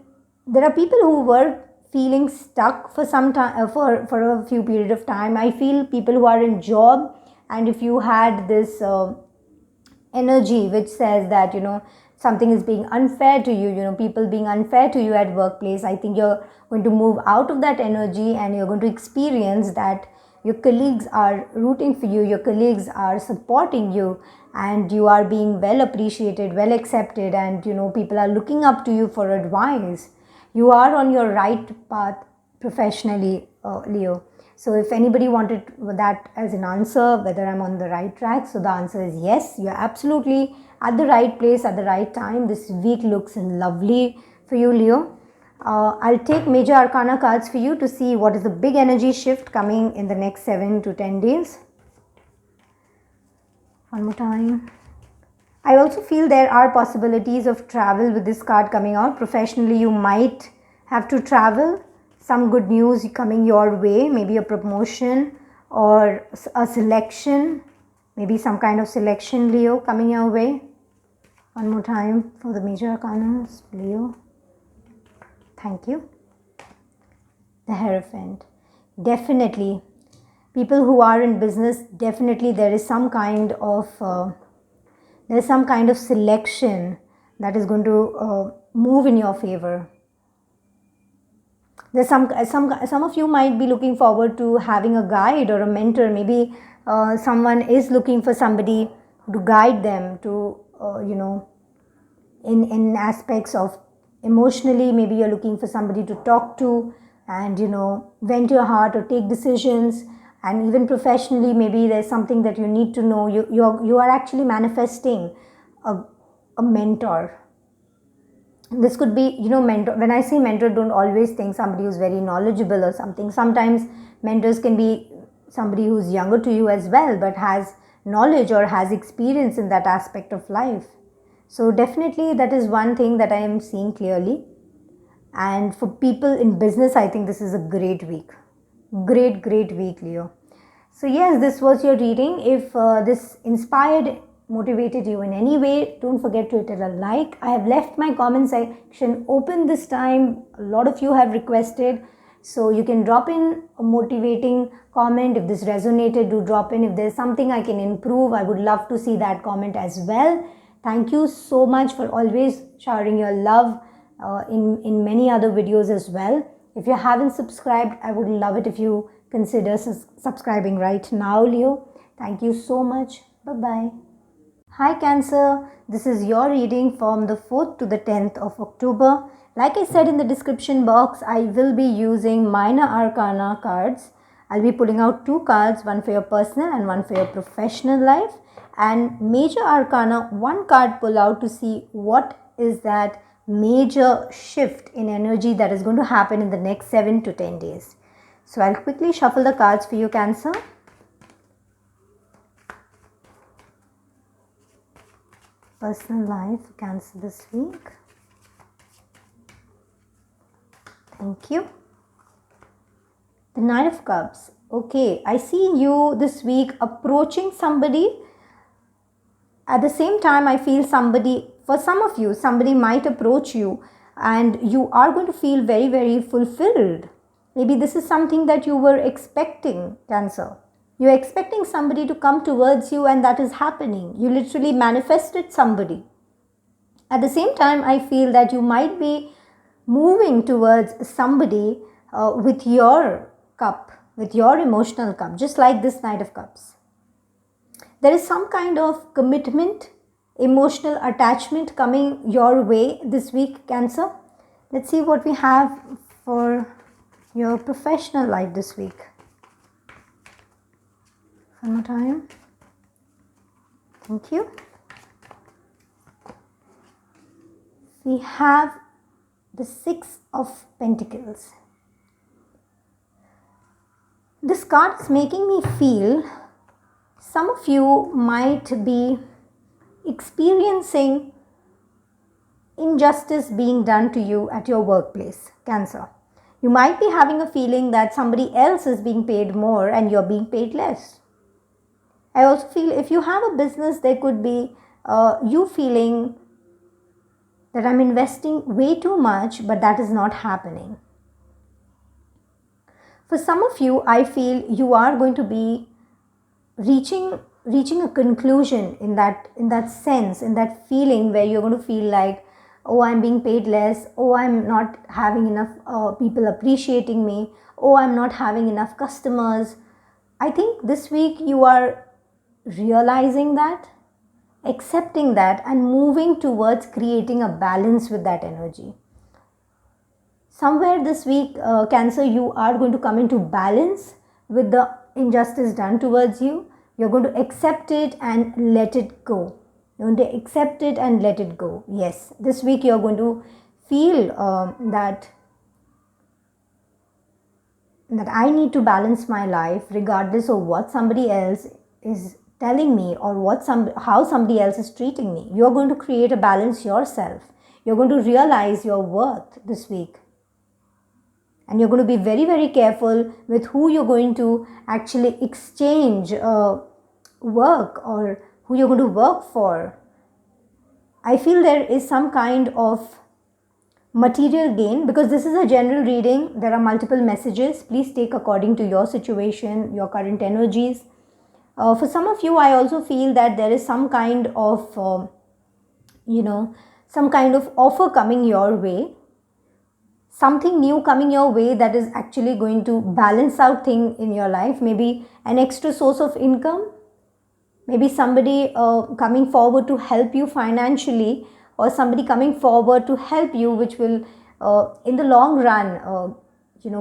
there are people who were feeling stuck for some time, for a few period of time. I feel people who are in job, and if you had this energy which says that, something is being unfair to you, people being unfair to you at workplace, I think you're going to move out of that energy, and you're going to experience that your colleagues are rooting for you, your colleagues are supporting you, and you are being well appreciated, well accepted, and people are looking up to you for advice. You are on your right path professionally, Leo. So if anybody wanted that as an answer, whether I'm on the right track, so the answer is yes, you're absolutely at the right place at the right time. This week looks lovely for you, Leo. I'll take major arcana cards for you to see what is the big energy shift coming in the next 7 to 10 days. One more time. I also feel there are possibilities of travel with this card coming out. Professionally, you might have to travel. Some good news coming your way, maybe a promotion or a selection, maybe some kind of selection, Leo, coming your way. One more time for the major arcanas, Leo. Thank you. The Hierophant. Definitely. People who are in business, definitely there is some kind of selection that is going to move in your favor. There's some of you might be looking forward to having a guide or a mentor. Maybe someone is looking for somebody to guide them to in aspects of emotionally. Maybe you're looking for somebody to talk to and vent your heart or take decisions. And even professionally, maybe there's something that you need to know. You are actually manifesting a mentor. This could be, mentor. When I say mentor, don't always think somebody who's very knowledgeable or something. Sometimes mentors can be somebody who's younger to you as well, but has knowledge or has experience in that aspect of life. So definitely that is one thing that I am seeing clearly. And for people in business, I think this is a great week. Great week, Leo. So yes, this was your reading. If this inspired, motivated you in any way, don't forget to hit a like. I have left my comment section open this time. A lot of you have requested, so you can drop in a motivating comment. If this resonated, do drop in. If there's something I can improve, I would love to see that comment as well. Thank you so much for always showering your love in many other videos as well. If you haven't subscribed, I would love it if you consider subscribing right now, Leo. Thank you so much. Bye-bye. Hi Cancer, this is your reading from the 4th to the 10th of October. Like I said in the description box, I will be using minor arcana cards. I'll be pulling out 2 cards, one for your personal and one for your professional life. And major arcana, 1 card pull out to see what is that major shift in energy that is going to happen in the next 7 to 10 days. So I'll quickly shuffle the cards for you, Cancer. Personal life, Cancer this week. Thank you. The Knight of Cups. Okay, I see you this week approaching somebody. At the same time, I feel for some of you, somebody might approach you and you are going to feel very fulfilled. Maybe this is something that you were expecting, Cancer. You're expecting somebody to come towards you and that is happening. You literally manifested somebody. At the same time, I feel that you might be moving towards somebody with your cup, with your emotional cup, just like this Knight of Cups. There is some kind of commitment, emotional attachment coming your way this week, Cancer. Let's see what we have for your professional life this week. One more time. Thank you. We have the 6 of Pentacles. This card is making me feel some of you might be experiencing injustice being done to you at your workplace, Cancer. You might be having a feeling that somebody else is being paid more and you're being paid less. I also feel if you have a business, there could be you feeling that I'm investing way too much, but that is not happening. For some of you, I feel you are going to be reaching a conclusion in that sense, in that feeling where you're going to feel like, oh, I'm being paid less, oh, I'm not having enough people appreciating me, oh, I'm not having enough customers. I think this week you are realizing that, accepting that, and moving towards creating a balance with that energy. Somewhere this week, Cancer, you are going to come into balance with the injustice done towards you. You're going to accept it and let it go. You're going to accept it and let it go. Yes, this week you're going to feel that I need to balance my life regardless of what somebody else is telling me or how somebody else is treating me. You're going to create a balance yourself. You're going to realize your worth this week. And you're going to be very careful with who you're going to actually exchange work or who you're going to work for. I feel there is some kind of material gain, because this is a general reading. There are multiple messages. Please take according to your situation, your current energies. For some of you, I also feel that there is some kind of, some kind of offer coming your way, something new coming your way that is actually going to balance out thing in your life. Maybe an extra source of income, maybe somebody coming forward to help you financially, or somebody coming forward to help you, which will in the long run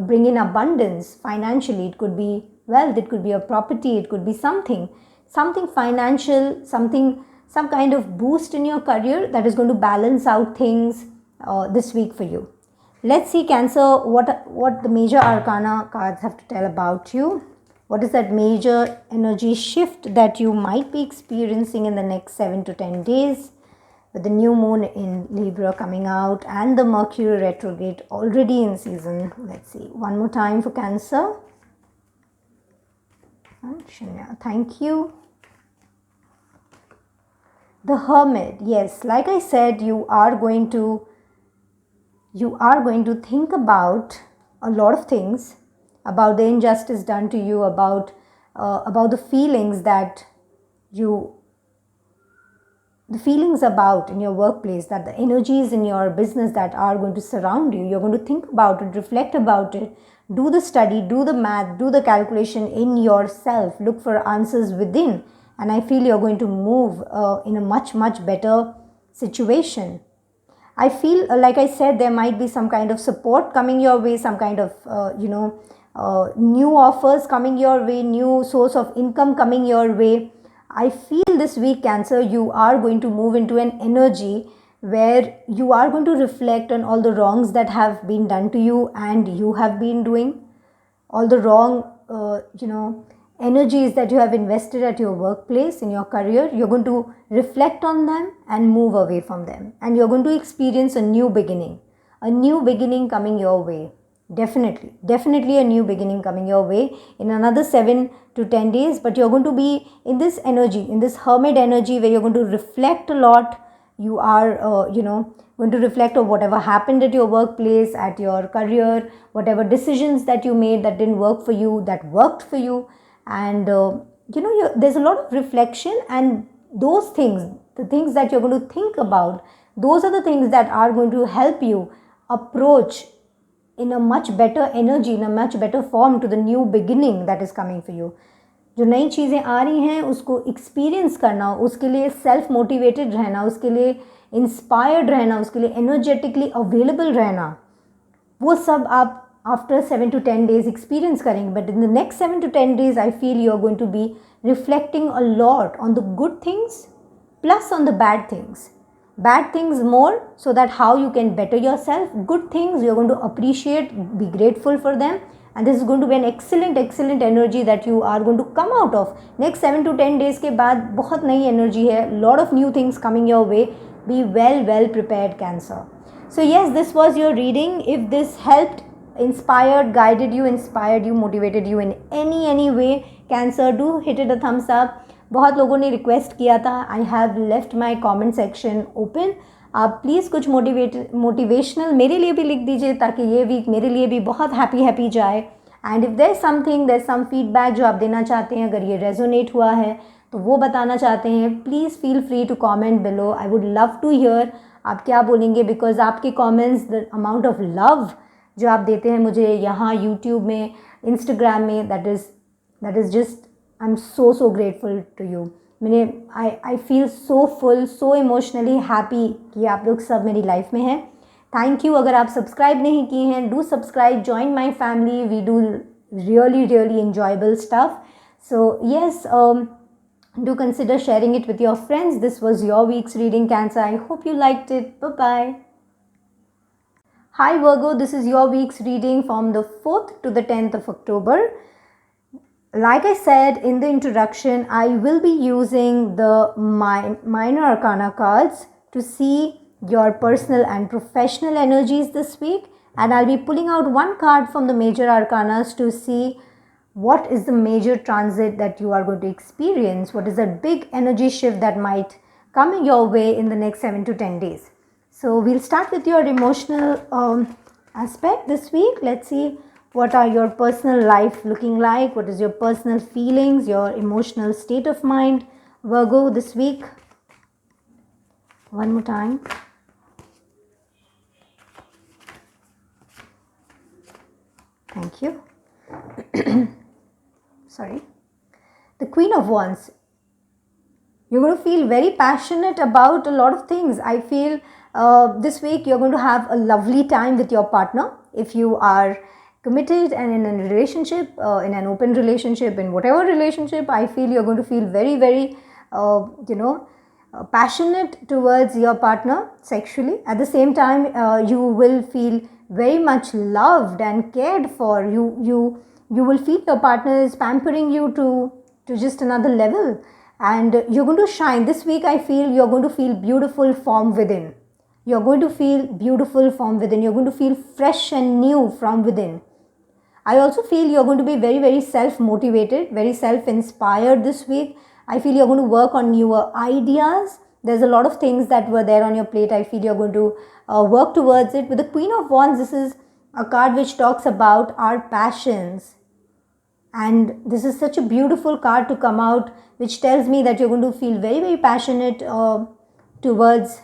bring in abundance financially. It could be wealth, it could be a property, it could be something financial, some kind of boost in your career that is going to balance out things this week for you. Let's see, Cancer, what the major arcana cards have to tell about you. What is that major energy shift that you might be experiencing in the next 7 to 10 days, with the new moon in Libra coming out and the Mercury retrograde already in season? Let's see, one more time for Cancer. Shanya, thank you. The Hermit. Yes, like I said, you are going to think about a lot of things, about the injustice done to you, about the feelings that the feelings about in your workplace, that the energies in your business that are going to surround you. You're going to think about it, reflect about it, do the study, do the math, do the calculation in yourself, look for answers within, and I feel you're going to move in a much better situation. I feel, like I said, there might be some kind of support coming your way, some kind of, new offers coming your way, new source of income coming your way. I feel this week, Cancer, you are going to move into an energy where you are going to reflect on all the wrongs that have been done to you and you have been doing, all the wrong, energies that you have invested at your workplace, in your career. You're going to reflect on them and move away from them, and you're going to experience a new beginning coming your way. Definitely a new beginning coming your way in another 7 to 10 days. But you're going to be in this energy, in this Hermit energy, where you're going to reflect a lot. You are going to reflect on whatever happened at your workplace, at your career, whatever decisions that you made that didn't work for you, that worked for you. And there's a lot of reflection, and those things, the things that you're going to think about, those are the things that are going to help you approach in a much better energy, in a much better form to the new beginning that is coming for you. जो नई चीज़ें आ रही हैं उसको experience करना, उसके लिए self motivated रहना, उसके लिए इंस्पायर्ड रहना, उसके लिए एनर्जेटिकली अवेलेबल रहना, वो सब आप after 7 to 10 days experience करेंगे. But in the next 7 to 10 days, I feel you're going to be reflecting a lot on the good things plus on the bad things. Bad things more, so that how you can better yourself. Good things you're going to appreciate, be grateful for them, and this is going to be an excellent energy that you are going to come out of. Next 7 to 10 days के बाद बहुत नई energy है, lot of new things coming your way. Be well prepared, Cancer. So yes, this was your reading. If this helped, inspired, guided you, motivated you in any way, Cancer, do hit it a thumbs up. बहुत लोगों ने request किया था, I have left my comment section open. आप please कुछ motivational मेरे लिए भी लिख दीजिए, ताकि ये वीक मेरे लिए भी बहुत हैप्पी जाए. And if there something, there some feedback जो आप देना चाहते हैं, अगर ये रेजोनेट हुआ है तो वो बताना चाहते हैं, please feel free to comment below. I would love to hear आप क्या बोलेंगे, बिकॉज आपके comments, the amount of love जो आप देते हैं मुझे यहाँ यूट्यूब में, इंस्टाग्राम में, that is just, I am so grateful to you. I feel so full, so emotionally happy कि आप लोग सब मेरी लाइफ में हैं. Thank you. अगर आप सब्सक्राइब नहीं किए हैं, do subscribe, join my family. We do really enjoyable stuff. So yes, do consider sharing it with your friends. This was your week's reading, Cancer. I hope you liked it. Bye-bye. Hi Virgo, this is your week's reading from the 4th to the 10th of October. Like I said in the introduction, I will be using the minor arcana cards to see your personal and professional energies this week, and I'll be pulling out one card from the major arcanas to see what is the major transit that you are going to experience, what is the big energy shift that might coming your way in the next 7 to 10 days. So we'll start with your emotional aspect this week. Let's see what are your personal life looking like, what is your personal feelings, your emotional state of mind, Virgo, this week. One more time. Thank you. Sorry. The Queen of Wands. You're going to feel very passionate about a lot of things. I feel this week you're going to have a lovely time with your partner. If you are committed and in a relationship, in an open relationship, in whatever relationship, I feel you're going to feel very, very, passionate towards your partner sexually. At the same time, you will feel very much loved and cared for. You will feel your partner is pampering you to just another level. And you're going to shine. This week I feel you're going to feel beautiful from within. You're going to feel beautiful from within. You're going to feel fresh and new from within. I also feel you're going to be very, very self-motivated, very self-inspired this week. I feel you're going to work on newer ideas. There's a lot of things that were there on your plate. I feel you're going to work towards it. With the Queen of Wands, this is a card which talks about our passions. And this is such a beautiful card to come out, which tells me that you're going to feel very, very passionate towards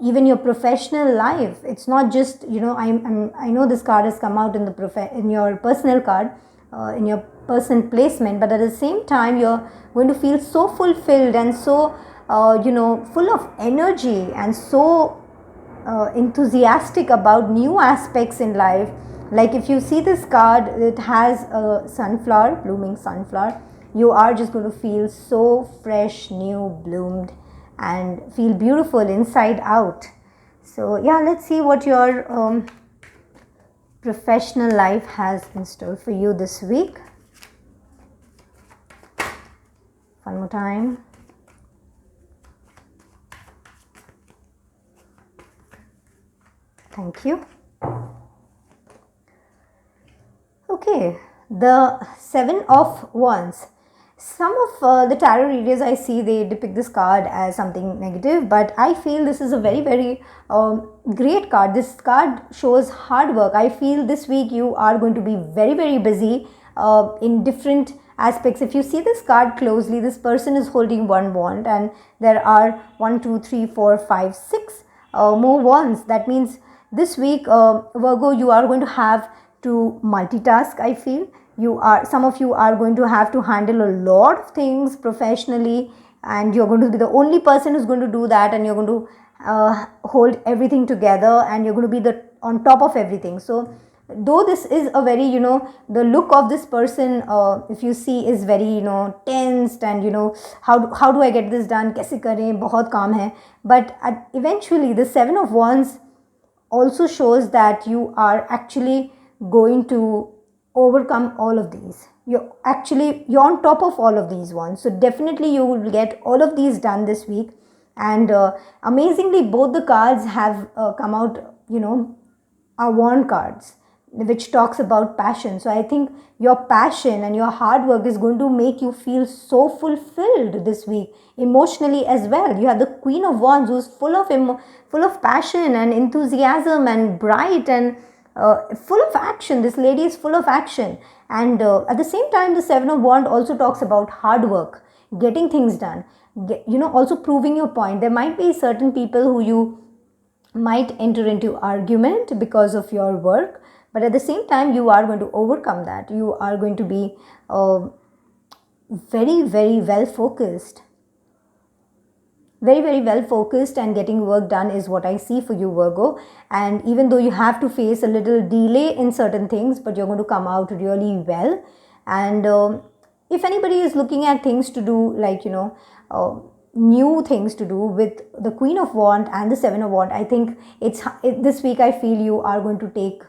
even your professional life. It's not just, I know this card has come out in in your personal card, in your person placement, but at the same time, you're going to feel so fulfilled and so, full of energy and so enthusiastic about new aspects in life. Like if you see this card, it has a sunflower, blooming sunflower. You are just going to feel so fresh, new, bloomed, and feel beautiful inside out. So yeah, let's see what your professional life has in store for you this week. One more time. Thank you. Okay, the Seven of Wands. Some of the tarot readers I see, they depict this card as something negative, but I feel this is a very, very great card. This card shows hard work. I feel this week you are going to be very, very busy in different aspects. If you see this card closely, this person is holding one wand, and there are 1, 2, 3, 4, 5, 6 more wands. That means this week, Virgo, you are going to have to multitask. I feel some of you are going to have to handle a lot of things professionally, and you're going to be the only person who's going to do that, and you're going to hold everything together, and you're going to be on top of everything. So though this is a very, the look of this person, if you see, is very, tensed, and how do I get this done, kaise kare, bahut kaam hai. But eventually the Seven of Wands also shows that you are actually going to overcome all of these. You're on top of all of these ones. So definitely you will get all of these done this week. And amazingly, both the cards have come out, are wand cards, which talks about passion. So I think your passion and your hard work is going to make you feel so fulfilled this week, emotionally as well. You have the Queen of Wands, who's full of passion and enthusiasm and bright and full of action. This lady is full of action. And at the same time, the Seven of Wands also talks about hard work, getting things done, also proving your point. There might be certain people who you might enter into argument because of your work, but at the same time, you are going to overcome that. You are going to be very, very well focused. Very, very well focused, and getting work done is what I see for you, Virgo. And even though you have to face a little delay in certain things, but you're going to come out really well. And if anybody is looking at things to do, like, new things to do with the Queen of Wands and the Seven of Wands, I think this week I feel you are going to take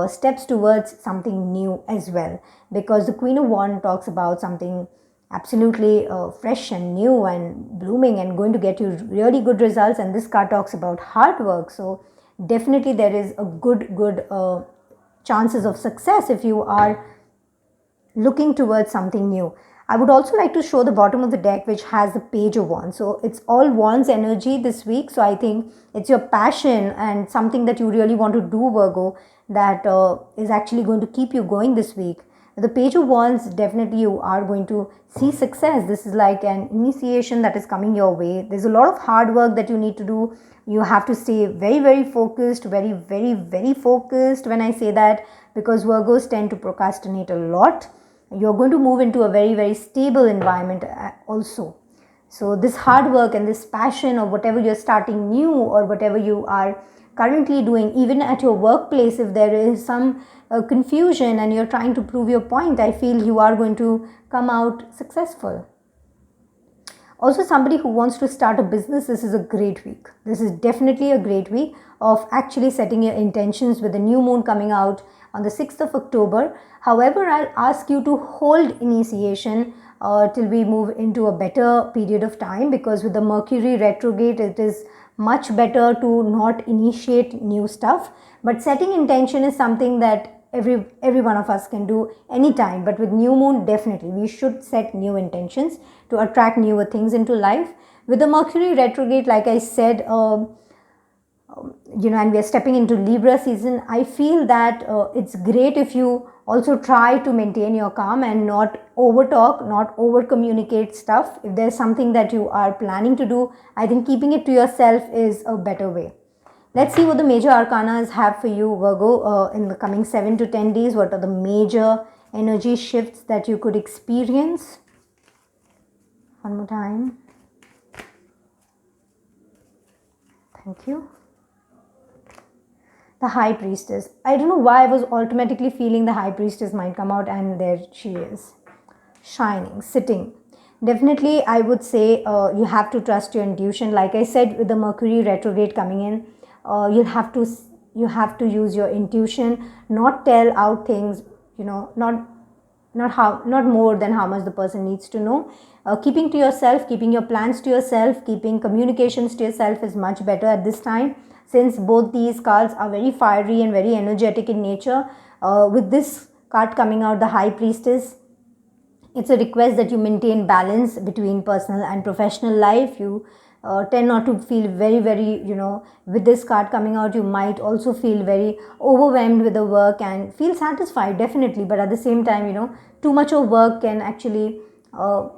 steps towards something new as well, because the Queen of Wands talks about something absolutely fresh and new and blooming and going to get you really good results. And this card talks about hard work. So definitely there is a good chances of success if you are looking towards something new. I would also like to show the bottom of the deck, which has the Page of Wands. So it's all Wands energy this week. So I think it's your passion and something that you really want to do, Virgo, that is actually going to keep you going this week. The Page of Wands, definitely you are going to see success. This is like an initiation that is coming your way. There's a lot of hard work that you need to do. You have to stay very, very focused, very, very, very focused when I say that, because Virgos tend to procrastinate a lot. You're going to move into a very, very stable environment also. So this hard work and this passion, or whatever you're starting new, or whatever you are currently doing, even at your workplace, if there is some confusion and you're trying to prove your point, I feel you are going to come out successful. Also, somebody who wants to start a business, this is a great week. This is definitely a great week of actually setting your intentions, with the new moon coming out on the 6th of October. However, I'll ask you to hold initiation till we move into a better period of time, because with the Mercury retrograde, it is much better to not initiate new stuff. But setting intention is something that every one of us can do anytime, but with new moon, definitely we should set new intentions to attract newer things into life. With the Mercury retrograde, like I said, and we are stepping into Libra season, I feel that it's great if you also try to maintain your calm and not over talk, not over communicate stuff. If there's something that you are planning to do, I think keeping it to yourself is a better way. Let's see what the major arcanas have for you, Virgo, in the coming 7 to 10 days. What are the major energy shifts that you could experience? One more time. Thank you. The High Priestess. I don't know why I was automatically feeling the High Priestess might come out, and there she is. Shining, sitting. Definitely, I would say you have to trust your intuition. Like I said, with the Mercury retrograde coming in, you have to use your intuition, not tell out things, not more than how much the person needs to know. Keeping to yourself, keeping your plans to yourself, keeping communications to yourself is much better at this time, since both these cards are very fiery and very energetic in nature. With this card coming out, the High Priestess, it's a request that you maintain balance between personal and professional life. You tend not to feel very, very, with this card coming out, you might also feel very overwhelmed with the work and feel satisfied, definitely. But at the same time, too much of work can actually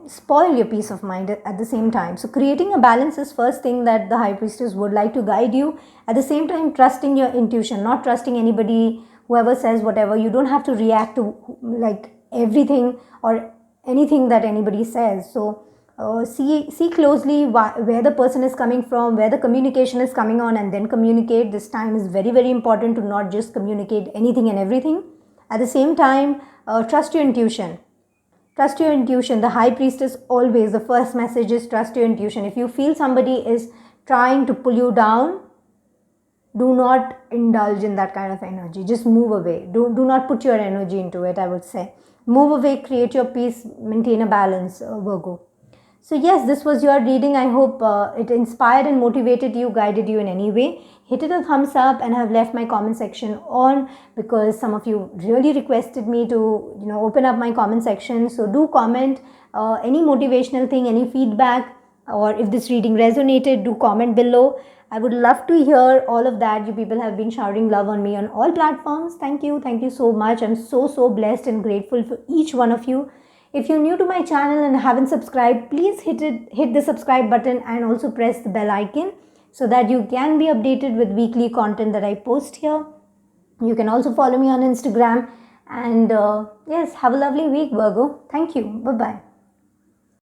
spoil your peace of mind at the same time. So creating a balance is first thing that the High Priestess would like to guide you. At the same time, trusting your intuition, not trusting anybody, whoever says whatever. You don't have to react to like everything or anything that anybody says. So see closely where the person is coming from, where the communication is coming on, and then communicate. This time is very, very important to not just communicate anything and everything. At the same time, trust your intuition. Trust your intuition. The High Priestess, always the first message is trust your intuition. If you feel somebody is trying to pull you down, do not indulge in that kind of energy. Just move away. Do not put your energy into it, I would say. Move away, create your peace, maintain a balance, Virgo. So yes, this was your reading. I hope it inspired and motivated you, guided you in any way. Hit it a thumbs up, and I have left my comment section on because some of you really requested me to open up my comment section. So do comment any motivational thing, any feedback, or if this reading resonated, do comment below. I would love to hear all of that. You people have been showering love on me on all platforms. Thank you so much. I'm so blessed and grateful for each one of you. If you're new to my channel and haven't subscribed, please hit the subscribe button and also press the bell icon so that you can be updated with weekly content that I post here. You can also follow me on Instagram. And yes, have a lovely week, Virgo. Thank you. Bye-bye.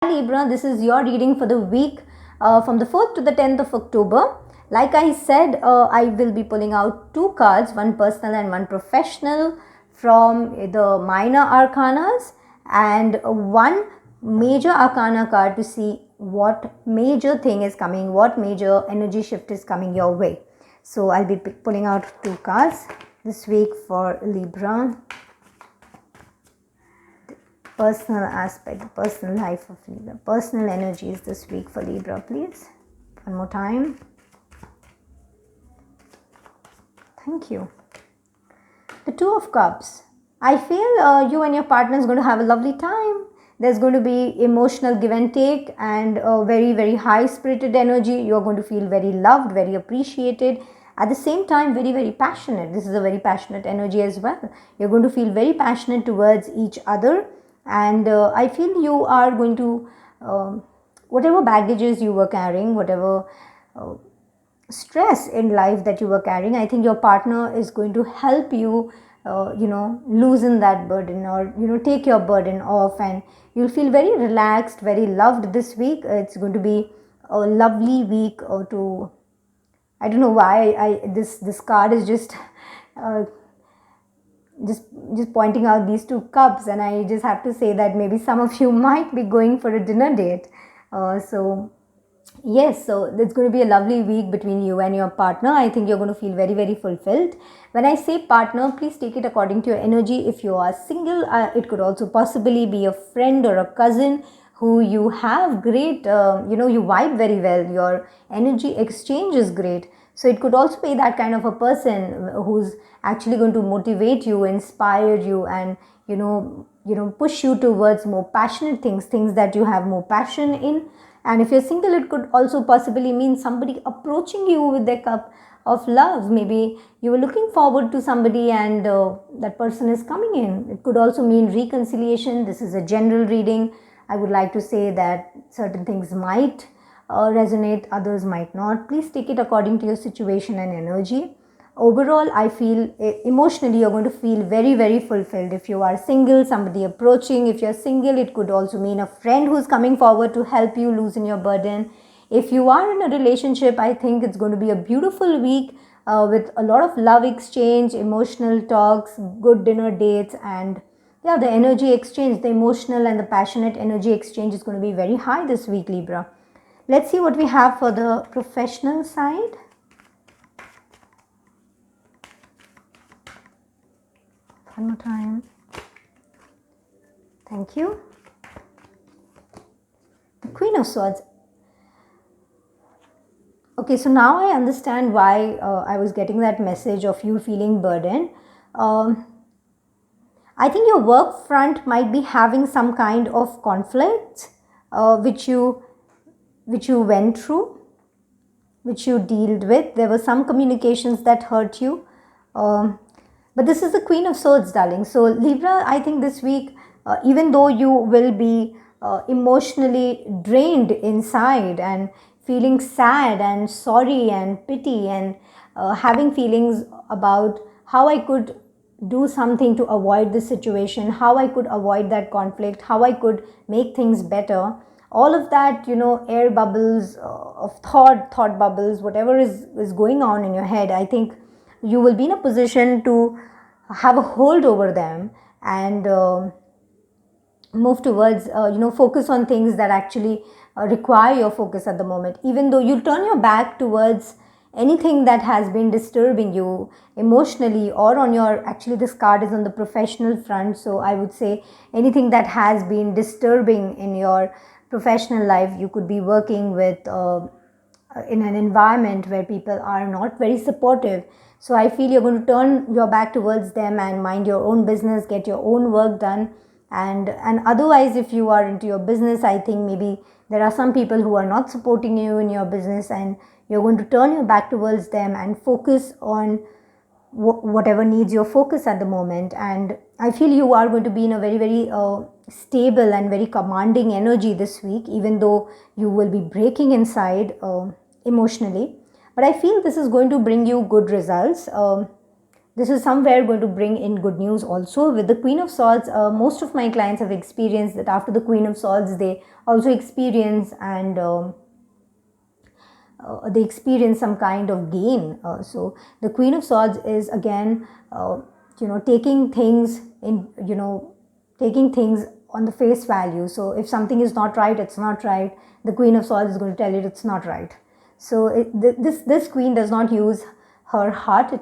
Libra, this is your reading for the week from the 4th to the 10th of October. Like I said, I will be pulling out 2 cards, one personal and one professional, from the minor arcanas, and one major arcana card to see what major thing is coming, what major energy shift is coming your way. So I'll be pulling out 2 cards this week for Libra. Personal aspect, the personal life of Libra, personal energies this week for Libra, please. One more time. Thank you. The 2 of Cups. I feel you and your partner is going to have a lovely time. There's going to be emotional give and take and a very, very high spirited energy. You're going to feel very loved, very appreciated. At the same time, very, very passionate. This is a very passionate energy as well. You're going to feel very passionate towards each other. And I feel you are going to, whatever baggages you were carrying, whatever stress in life that you were carrying, I think your partner is going to help you, loosen that burden, or, take your burden off, and you'll feel very relaxed, very loved this week. It's going to be a lovely week to, I don't know why this card is just uh, just pointing out these two cups, and I just have to say that maybe some of you might be going for a dinner date. So yes, so it's going to be a lovely week between you and your partner. I think you're going to feel very, very fulfilled. When I say partner, please take it according to your energy. If you are single, it could also possibly be a friend or a cousin who you have great, you vibe very well. Your energy exchange is great. So it could also be that kind of a person who's actually going to motivate you, inspire you, and push you towards more passionate things that you have more passion in. And if you're single, it could also possibly mean somebody approaching you with their cup of love. Maybe you were looking forward to somebody and that person is coming in. It could also mean reconciliation. This is a general reading. I would like to say that certain things might resonate, others might not. Please take it according to your situation and energy. Overall, I feel emotionally you're going to feel very, very fulfilled. If you are single, somebody approaching. If you're single, it could also mean a friend who's coming forward to help you loosen your burden. If you are in a relationship, I think it's going to be a beautiful week with a lot of love exchange, emotional talks, good dinner dates, and yeah, the energy exchange, the emotional and the passionate energy exchange is going to be very high this week, Libra. Let's see what we have for the professional side. One more time. Thank you. The Queen of Swords. Okay, so now I understand why I was getting that message of you feeling burdened. I think your work front might be having some kind of conflict which you went through, which you dealt with. There were some communications that hurt you. But this is the Queen of Swords, darling. So Libra, I think this week, even though you will be emotionally drained inside and feeling sad and sorry and pity and having feelings about how I could do something to avoid this situation, how I could avoid that conflict, how I could make things better. All of that, air bubbles of thought bubbles, whatever is going on in your head, I think you will be in a position to have a hold over them and move towards, focus on things that actually require your focus at the moment. Even though you turn your back towards anything that has been disturbing you emotionally or on your, actually this card is on the professional front, so I would say anything that has been disturbing in your professional life. You could be working with in an environment where people are not very supportive. So I feel you're going to turn your back towards them and mind your own business, get your own work done. And otherwise, if you are into your business, I think maybe there are some people who are not supporting you in your business, and you're going to turn your back towards them and focus on whatever needs your focus at the moment. And I feel you are going to be in a very, very stable and very commanding energy this week, even though you will be breaking inside emotionally. But I feel this is going to bring you good results. This is somewhere going to bring in good news also. With the Queen of Swords, most of my clients have experienced that after the Queen of Swords, they also experience and they experience some kind of gain. So the Queen of Swords is again, taking things in, taking things on the face value. So if something is not right, it's not right. The Queen of Swords is going to tell you it's not right. So this queen does not use her heart,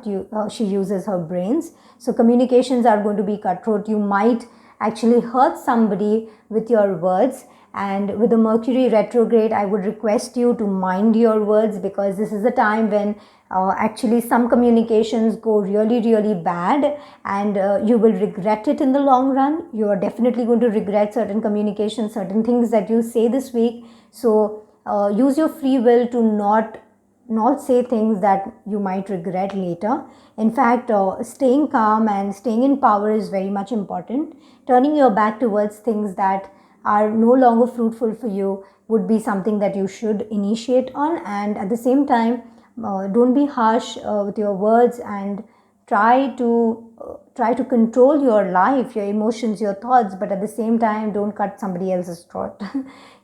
she uses her brains. So communications are going to be cutthroat. You might actually hurt somebody with your words, And with the Mercury retrograde, I would request you to mind your words, because this is the time when actually some communications go really, really bad, and you will regret it in the long run. You are definitely going to regret certain communications, certain things that you say this week. So use your free will to not say things that you might regret later. In fact, staying calm and staying in power is very much important. Turning your back towards things that are no longer fruitful for you would be something that you should initiate on. And at the same time, don't be harsh with your words, and try to control your life, your emotions, your thoughts, but at the same time, don't cut somebody else's throat.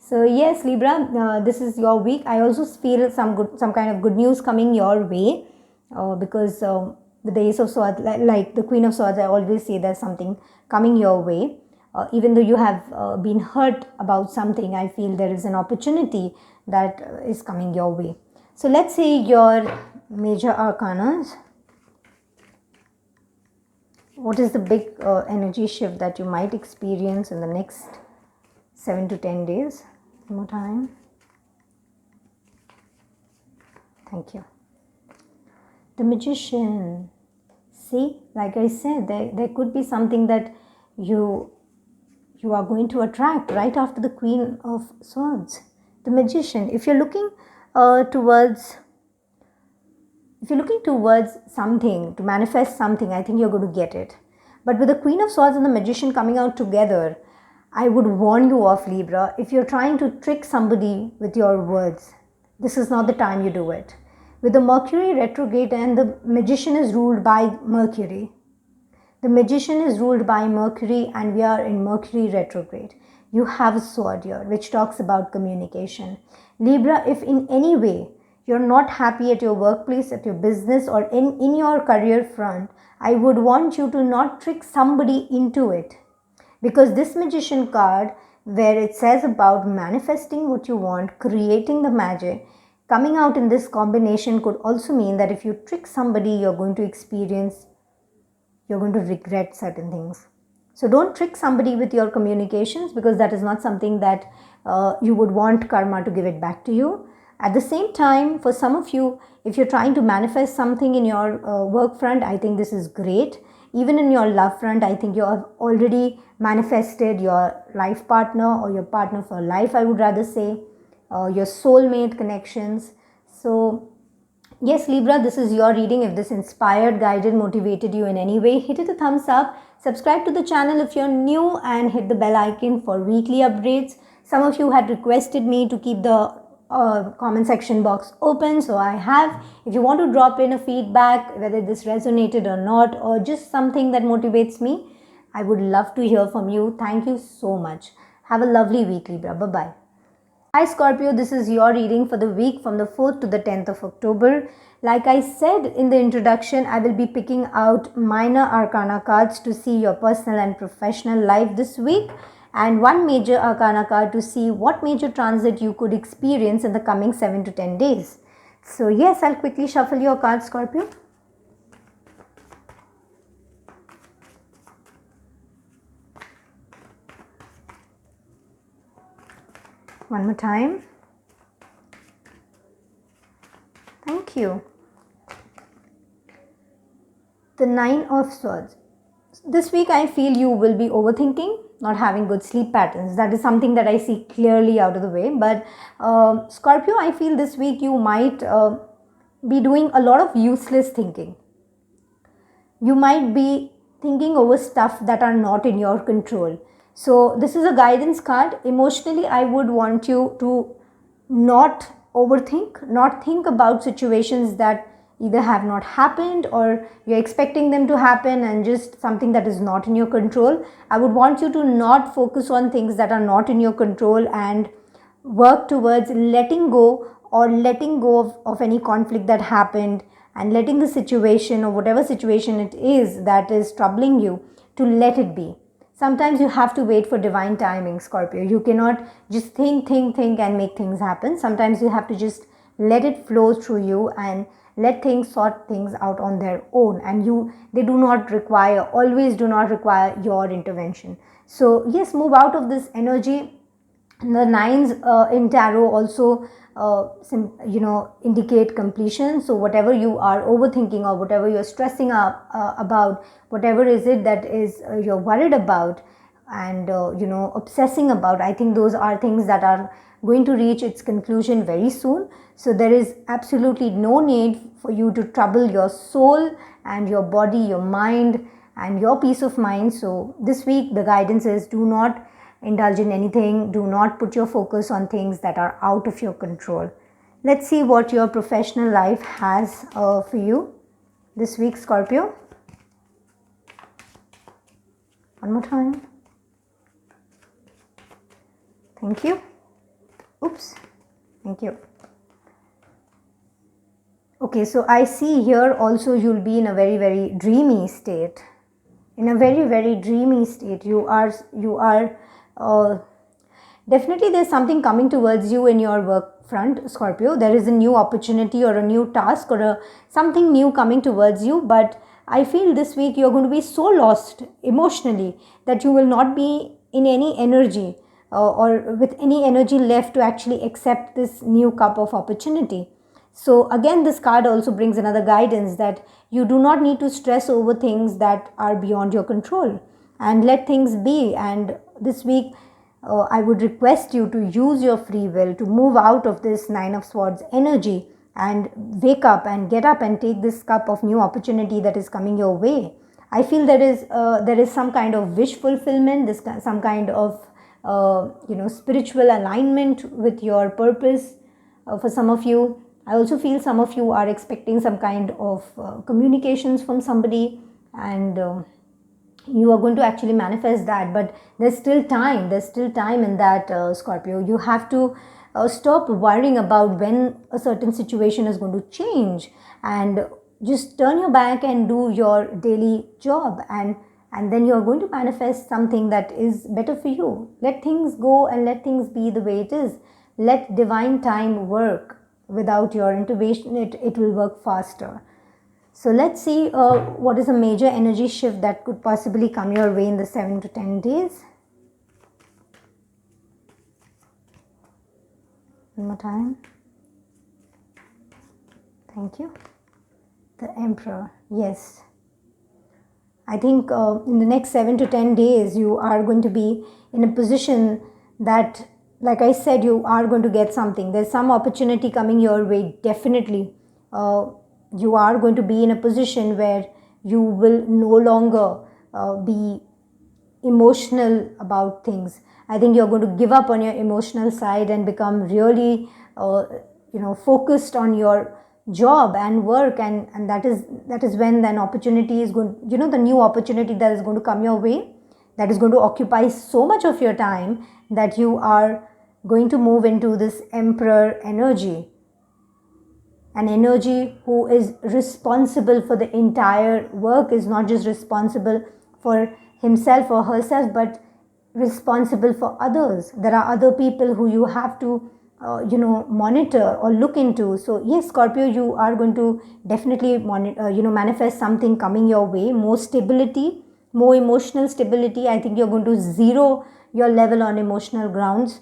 So yes, Libra, this is your week. I also feel some kind of good news coming your way, because with the Ace of Swords, like the Queen of Swords, I always say there's something coming your way. Even though you have been hurt about something, I feel there is an opportunity that is coming your way. So let's see your major arcanas. What is the big energy shift that you might experience in the next 7 to 10 days? One more time. Thank you. The Magician. See, like I said, there could be something that you are going to attract right after the Queen of Swords. The Magician. If you're looking towards something, to manifest something, I think you're going to get it. But with the Queen of Swords and the Magician coming out together, I would warn you off, Libra. If you're trying to trick somebody with your words, this is not the time you do it. With the Mercury retrograde, and the Magician is ruled by Mercury. The Magician is ruled by Mercury, and we are in Mercury retrograde. You have a sword here, which talks about communication. Libra, if in any way you're not happy at your workplace, at your business, or in your career front, I would want you to not trick somebody into it. Because this Magician card, where it says about manifesting what you want, creating the magic, coming out in this combination could also mean that if you trick somebody, you're going to regret certain things. So don't trick somebody with your communications, because that is not something that you would want karma to give it back to you. At the same time, for some of you, if you're trying to manifest something in your work front, I think this is great. Even in your love front, I think you have already manifested your life partner, or your partner for life, I would rather say, your soulmate connections. So yes, Libra, this is your reading. If this inspired, guided, motivated you in any way, hit it a thumbs up. Subscribe to the channel if you're new, and hit the bell icon for weekly updates. Some of you had requested me to keep the comment section box open, so I have. If you want to drop in a feedback, whether this resonated or not, or just something that motivates me, I would love to hear from you. Thank you so much. Have a lovely week, Libra. Bye-bye. Hi Scorpio, this is your reading for the week from the 4th to the 10th of October. Like I said in the introduction, I will be picking out minor arcana cards to see your personal and professional life this week, and one major arcana card to see what major transit you could experience in the coming 7 to 10 days. So yes, I'll quickly shuffle your cards, Scorpio. One more time. Thank you. The 9 of Swords. This week I feel you will be overthinking, not having good sleep patterns. That is something that I see clearly out of the way. But Scorpio, I feel this week you might be doing a lot of useless thinking. You might be thinking over stuff that are not in your control. So this is a guidance card. Emotionally, I would want you to not overthink, not think about situations that either have not happened or you're expecting them to happen, and just something that is not in your control. I would want you to not focus on things that are not in your control, and work towards letting go of any conflict that happened, and letting the situation, or whatever situation it is that is troubling you, to let it be. Sometimes you have to wait for divine timing, Scorpio. You cannot just think and make things happen. Sometimes you have to just let it flow through you and let things sort things out on their own, and they always do not require your intervention. So yes, move out of this energy. The nines in tarot also indicate completion. So whatever you are overthinking or whatever you're stressing up about, whatever is it that is you're worried about and obsessing about, I think those are things that are going to reach its conclusion very soon. So there is absolutely no need for you to trouble your soul and your body, your mind and your peace of mind. So this week the guidance is, do not indulge in anything, do not put your focus on things that are out of your control. Let's see what your professional life has for you this week, Scorpio. One more time. Thank you. Oops. Thank you. Okay, so I see here also you'll be in a very, very dreamy state. In a very, very dreamy state. You are definitely there's something coming towards you in your work front, Scorpio. There is a new opportunity or a new task or something new coming towards you, but I feel this week you're going to be so lost emotionally that you will not be in any energy or with any energy left to actually accept this new cup of opportunity. So again, this card also brings another guidance that you do not need to stress over things that are beyond your control, and let things be. And this week I would request you to use your free will to move out of this Nine of Swords energy and wake up and get up and take this cup of new opportunity that is coming your way. I feel there is some kind of wish fulfillment, some kind of spiritual alignment with your purpose for some of you. I also feel some of you are expecting some kind of communications from somebody, and you are going to actually manifest that. But there's still time in that, Scorpio. You have to stop worrying about when a certain situation is going to change, and just turn your back and do your daily job, and then you are going to manifest something that is better for you. Let things go and let things be the way it is. Let divine time work. Without your intervention, it will work faster. So let's see what is a major energy shift that could possibly come your way in the 7 to 10 days. One more time. Thank you. The Emperor. Yes. I think in the next 7 to 10 days, you are going to be in a position that, like I said, you are going to get something. There's some opportunity coming your way, definitely. You are going to be in a position where you will no longer be emotional about things. I think you're going to give up on your emotional side and become really focused on your job and work, and that is when an opportunity is going, the new opportunity that is going to come your way, that is going to occupy so much of your time that you are going to move into this Emperor energy, an energy who is responsible for the entire work, is not just responsible for himself or herself, but responsible for others. There are other people who you have to monitor or look into. So yes, Scorpio, you are going to definitely manifest something coming your way, more stability, more emotional stability. I think you're going to zero your level on emotional grounds,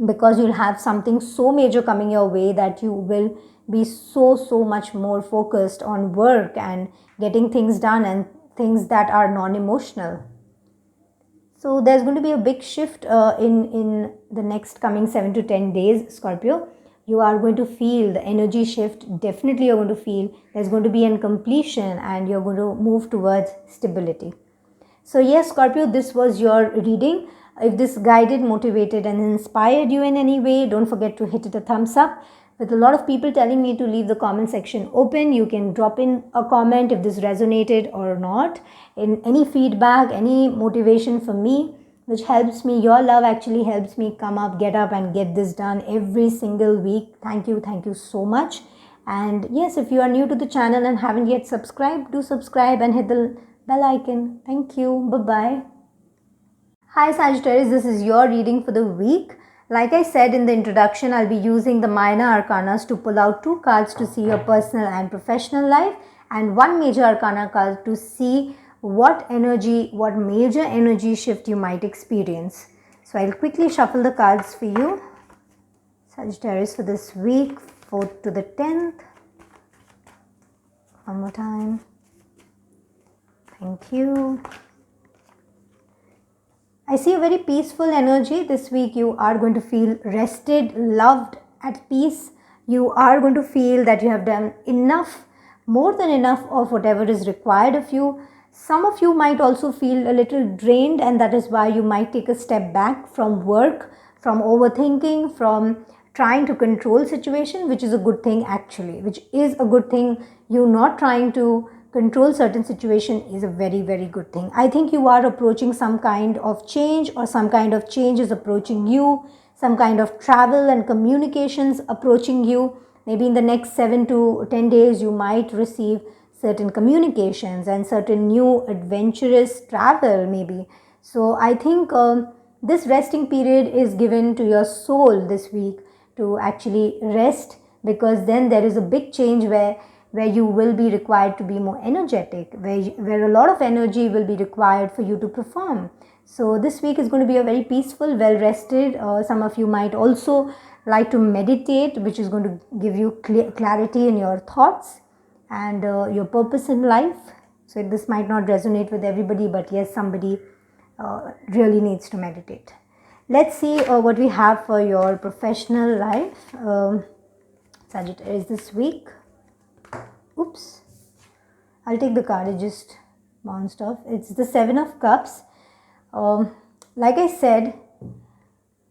because you'll have something so major coming your way that you will be so much more focused on work and getting things done and things that are non-emotional. So there's going to be a big shift in the next coming 7 to 10 days, Scorpio. You are going to feel the energy shift. Definitely you're going to feel there's going to be a completion and you're going to move towards stability. So yes, Scorpio, this was your reading. If this guided, motivated and inspired you in any way, don't forget to hit it a thumbs up. With a lot of people telling me to leave the comment section open, you can drop in a comment if this resonated or not. In any feedback, any motivation for me, which helps me, your love actually helps me come up, get up and get this done every single week. Thank you so much. And yes, if you are new to the channel and haven't yet subscribed, do subscribe and hit the bell icon. Thank you. Bye-bye. Hi Sagittarius, this is your reading for the week. Like I said in the introduction, I'll be using the minor arcanas to pull out 2 cards to see your personal and professional life, and 1 major arcana card to see what major energy shift you might experience. So I'll quickly shuffle the cards for you. Sagittarius for this week, 4th to the 10th. One more time. Thank you. I see a very peaceful energy this week. You are going to feel rested, loved, at peace. You are going to feel that you have done enough, more than enough of whatever is required of you. Some of you might also feel a little drained, and that is why you might take a step back from work, from overthinking, from trying to control situation, which is a good thing actually, which is a good thing. You not trying to control certain situation is a very, very good thing. I think you are approaching some kind of change, or some kind of change is approaching you, some kind of travel and communications approaching you. Maybe in the next 7 to 10 days you might receive certain communications and certain new adventurous travel maybe. So I think this resting period is given to your soul this week to actually rest, because then there is a big change where you will be required to be more energetic, where a lot of energy will be required for you to perform. So this week is going to be a very peaceful, well rested. Some of you might also like to meditate, which is going to give you clarity in your thoughts and your purpose in life. So this might not resonate with everybody, but yes, somebody really needs to meditate. Let's see what we have for your professional life, Sagittarius, this week. Oops, I'll take the card, it just bounced off. It's the 7 of Cups. Like I said,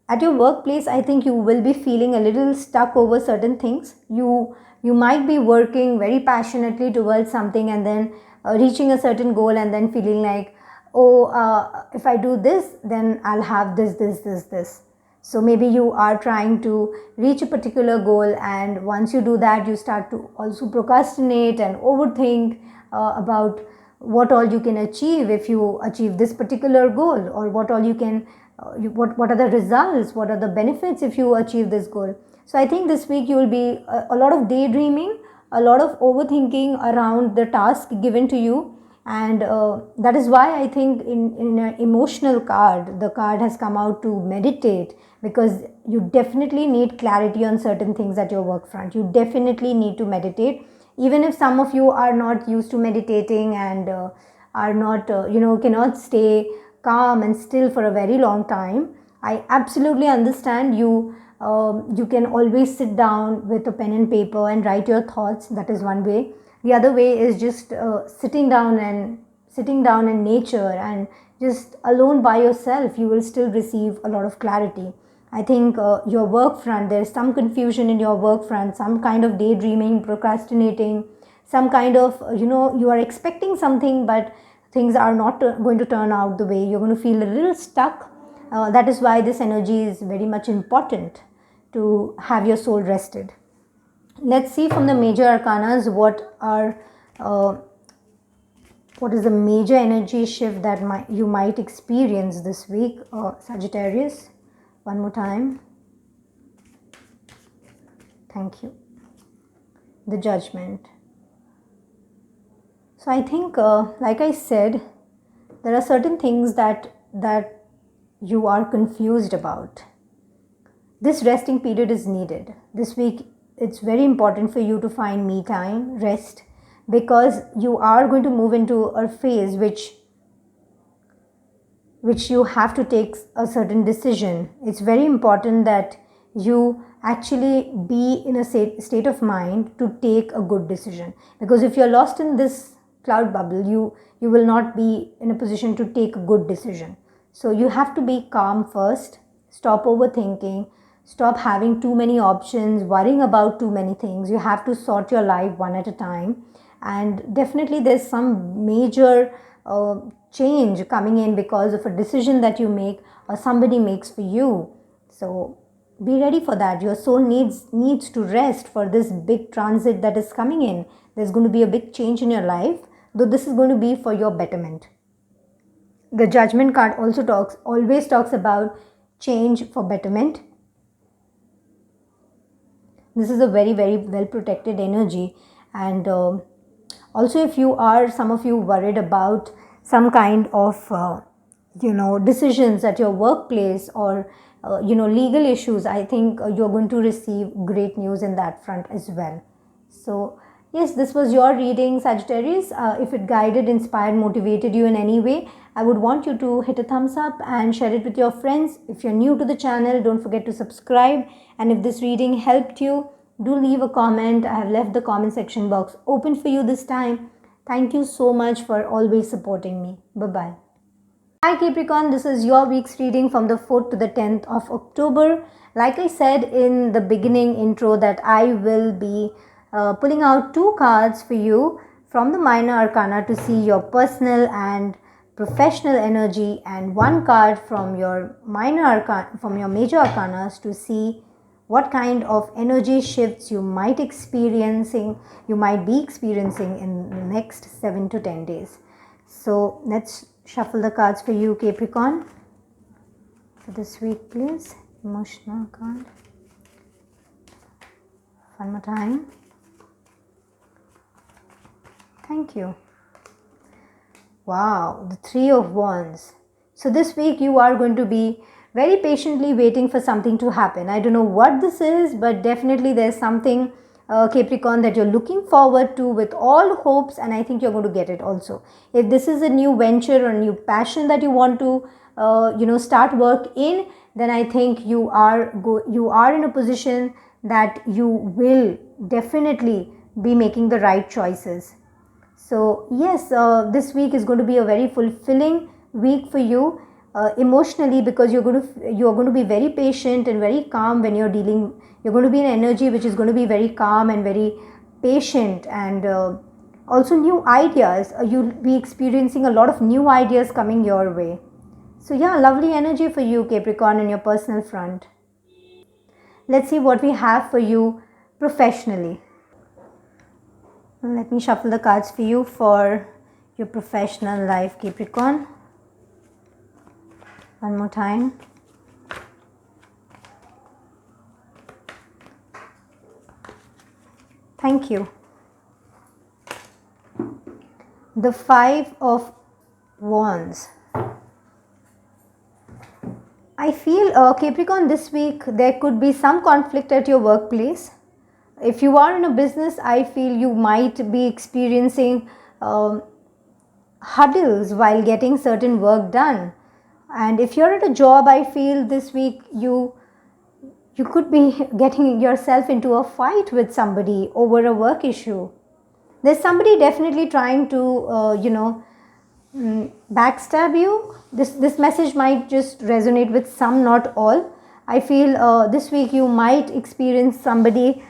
at your workplace, I think you will be feeling a little stuck over certain things. You might be working very passionately towards something, and then reaching a certain goal, and then feeling like, oh, if I do this, then I'll have this. So maybe you are trying to reach a particular goal, and once you do that, you start to also procrastinate and overthink about what all you can achieve if you achieve this particular goal, or what all you can, what are the results, what are the benefits if you achieve this goal. So I think this week you will be a lot of daydreaming, a lot of overthinking around the task given to you. And that is why I think in an emotional card, the card has come out to meditate, because you definitely need clarity on certain things at your work front. You definitely need to meditate, even if some of you are not used to meditating and are not, cannot stay calm and still for a very long time. I absolutely understand you. You can always sit down with a pen and paper and write your thoughts. That is one way. The other way is just sitting down in nature and just alone by yourself. You will still receive a lot of clarity. I think your work front, there's some confusion in your work front, some kind of daydreaming, procrastinating, some kind of, you are expecting something, but things are not going to turn out the way. You're going to feel a little stuck. That is why this energy is very much important to have your soul rested. Let's see from the major arcanas what is the major energy shift that you might experience this week, Sagittarius. One more time. Thank you. The Judgment. So I think, like I said, there are certain things that you are confused about. This resting period is needed. This week, it's very important for you to find me time, rest, because you are going to move into a phase which you have to take a certain decision. It's very important that you actually be in a state of mind to take a good decision, because if you're lost in this cloud bubble, you will not be in a position to take a good decision. So you have to be calm first, stop overthinking, stop having too many options, worrying about too many things. You have to sort your life one at a time. And definitely there's some major change coming in because of a decision that you make or somebody makes for you. So be ready for that. Your soul needs to rest for this big transit that is coming in. There's going to be a big change in your life, though this is going to be for your betterment. The Judgment card also always talks about change for betterment. This is a very, very well protected energy. And also, if some of you worried about some kind of decisions at your workplace, or legal issues, I think you're going to receive great news in that front as well. So yes, this was your reading, Sagittarius. If it guided, inspired, motivated you in any way, I would want you to hit a thumbs up and share it with your friends. If you're new to the channel, don't forget to subscribe. And if this reading helped you, do leave a comment. I have left the comment section box open for you this time. Thank you so much for always supporting me. Bye-bye. Hi Capricorn, this is your week's reading from the 4th to the 10th of October. Like I said in the beginning intro that I will be pulling out 2 cards for you from the minor arcana to see your personal and professional energy, and 1 card from your major arcanas to see what kind of energy shifts you might be experiencing in the next 7 to 10 days. So let's shuffle the cards for you, Capricorn, for this week, please. Emotional card. One more time. Thank you. Wow, the 3 of Wands. So this week you are going to be very patiently waiting for something to happen. I don't know what this is, but definitely there's something, Capricorn, that you're looking forward to with all hopes, and I think you're going to get it also. If this is a new venture or a new passion that you want to start work in, then I think you are in a position that you will definitely be making the right choices. So yes, this week is going to be a very fulfilling week for you emotionally, because you're going to be very patient and very calm when you're dealing. You're going to be in energy which is going to be very calm and very patient, and also new ideas. You'll be experiencing a lot of new ideas coming your way. So yeah, lovely energy for you, Capricorn, in your personal front. Let's see what we have for you professionally. Let me shuffle the cards for you for your professional life, Capricorn. One more time. Thank you. The 5 of Wands. I feel, Capricorn, this week there could be some conflict at your workplace. If you are in a business, I feel you might be experiencing huddles while getting certain work done. And if you're at a job, I feel this week you could be getting yourself into a fight with somebody over a work issue. There's somebody definitely trying to, backstab you. This message might just resonate with some, not all. I feel this week you might experience somebody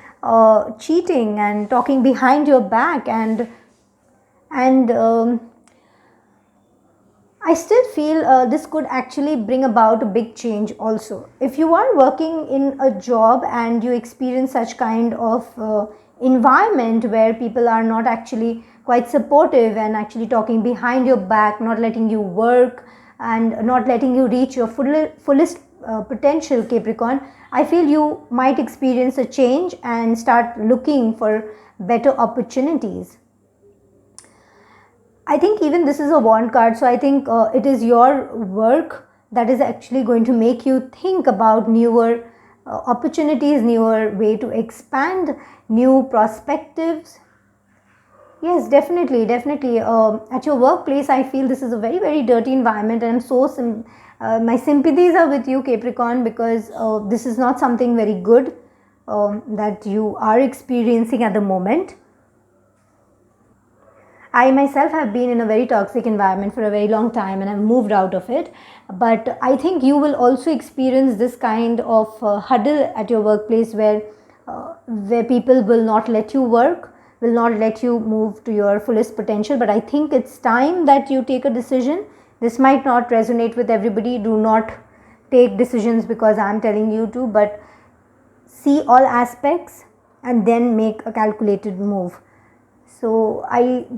cheating and talking behind your back, and I still feel this could actually bring about a big change also. If you are working in a job and you experience such kind of environment where people are not actually quite supportive and actually talking behind your back, not letting you work and not letting you reach your fullest potential, Capricorn, I feel you might experience a change and start looking for better opportunities. I think even this is a wand card, so I think it is your work that is actually going to make you think about newer opportunities, newer way to expand, new perspectives. Yes, definitely. At your workplace, I feel this is a very, very dirty environment, and I'm so my sympathies are with you, Capricorn, because this is not something very good that you are experiencing at the moment. I myself have been in a very toxic environment for a very long time, and I've moved out of it. But I think you will also experience this kind of huddle at your workplace where people will not let you work, will not let you move to your fullest potential. But I think it's time that you take a decision. This might not resonate with everybody. Do not take decisions because I'm telling you to, but see all aspects and then make a calculated move. So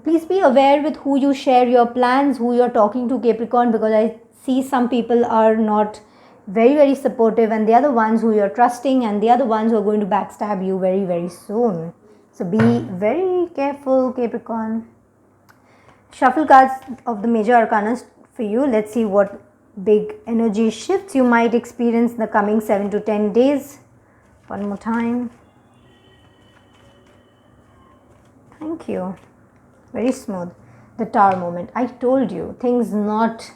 please be aware with who you share your plans, who you're talking to, Capricorn, because I see some people are not very, very supportive, and they are the ones who you're trusting, and they are the ones who are going to backstab you very, very soon. So be very careful, Capricorn. Shuffle cards of the major arcana for you. Let's see what big energy shifts you might experience in the coming 7 to 10 days. One more time. Thank you. Very smooth. The Tower moment. I told you, things not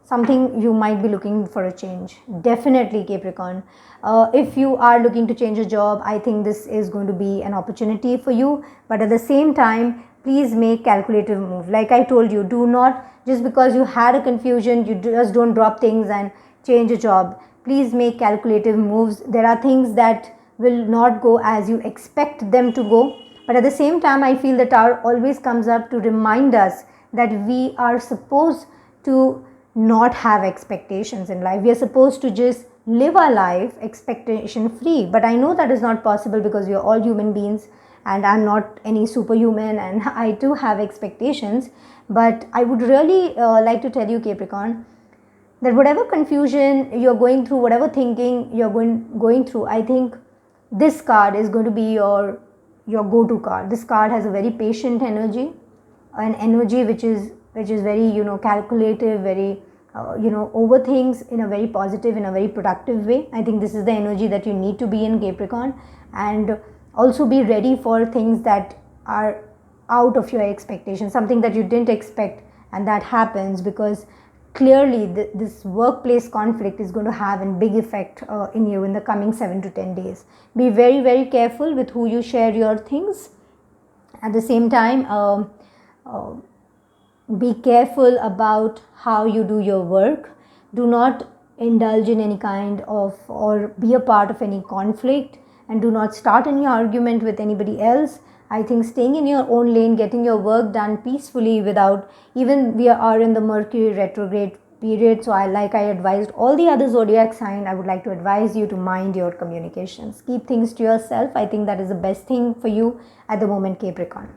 something you might be looking for a change. Definitely, Capricorn. If you are looking to change a job, I think this is going to be an opportunity for you. But at the same time, please make calculative move. Like I told you, do not, just because you had a confusion, you just don't drop things and change a job. Please make calculative moves. There are things that will not go as you expect them to go. But at the same time, I feel the Tower always comes up to remind us that we are supposed to not have expectations in life. We are supposed to just live our life expectation free. But I know that is not possible because we are all human beings and I'm not any superhuman, and I too have expectations. But I would really like to tell you, Capricorn, that whatever confusion you're going through, whatever thinking you're going through, I think this card is going to be your go-to card. This card has a very patient energy, an energy which is very calculative, very overthinks in a very positive, in a very productive way. I think this is the energy that you need to be in, Capricorn, and also be ready for things that are out of your expectation, something that you didn't expect, and that happens because clearly this workplace conflict is going to have a big effect in you in the coming 7 to 10 days. Be very, very careful with who you share your things. At the same time, be careful about how you do your work. Do not indulge in any kind of or be a part of any conflict, and do not start any argument with anybody else. I think staying in your own lane, getting your work done peacefully without, even we are in the Mercury retrograde period, so I advised all the other zodiac sign, I would like to advise you to mind your communications. Keep things to yourself. I think that is the best thing for you at the moment, Capricorn.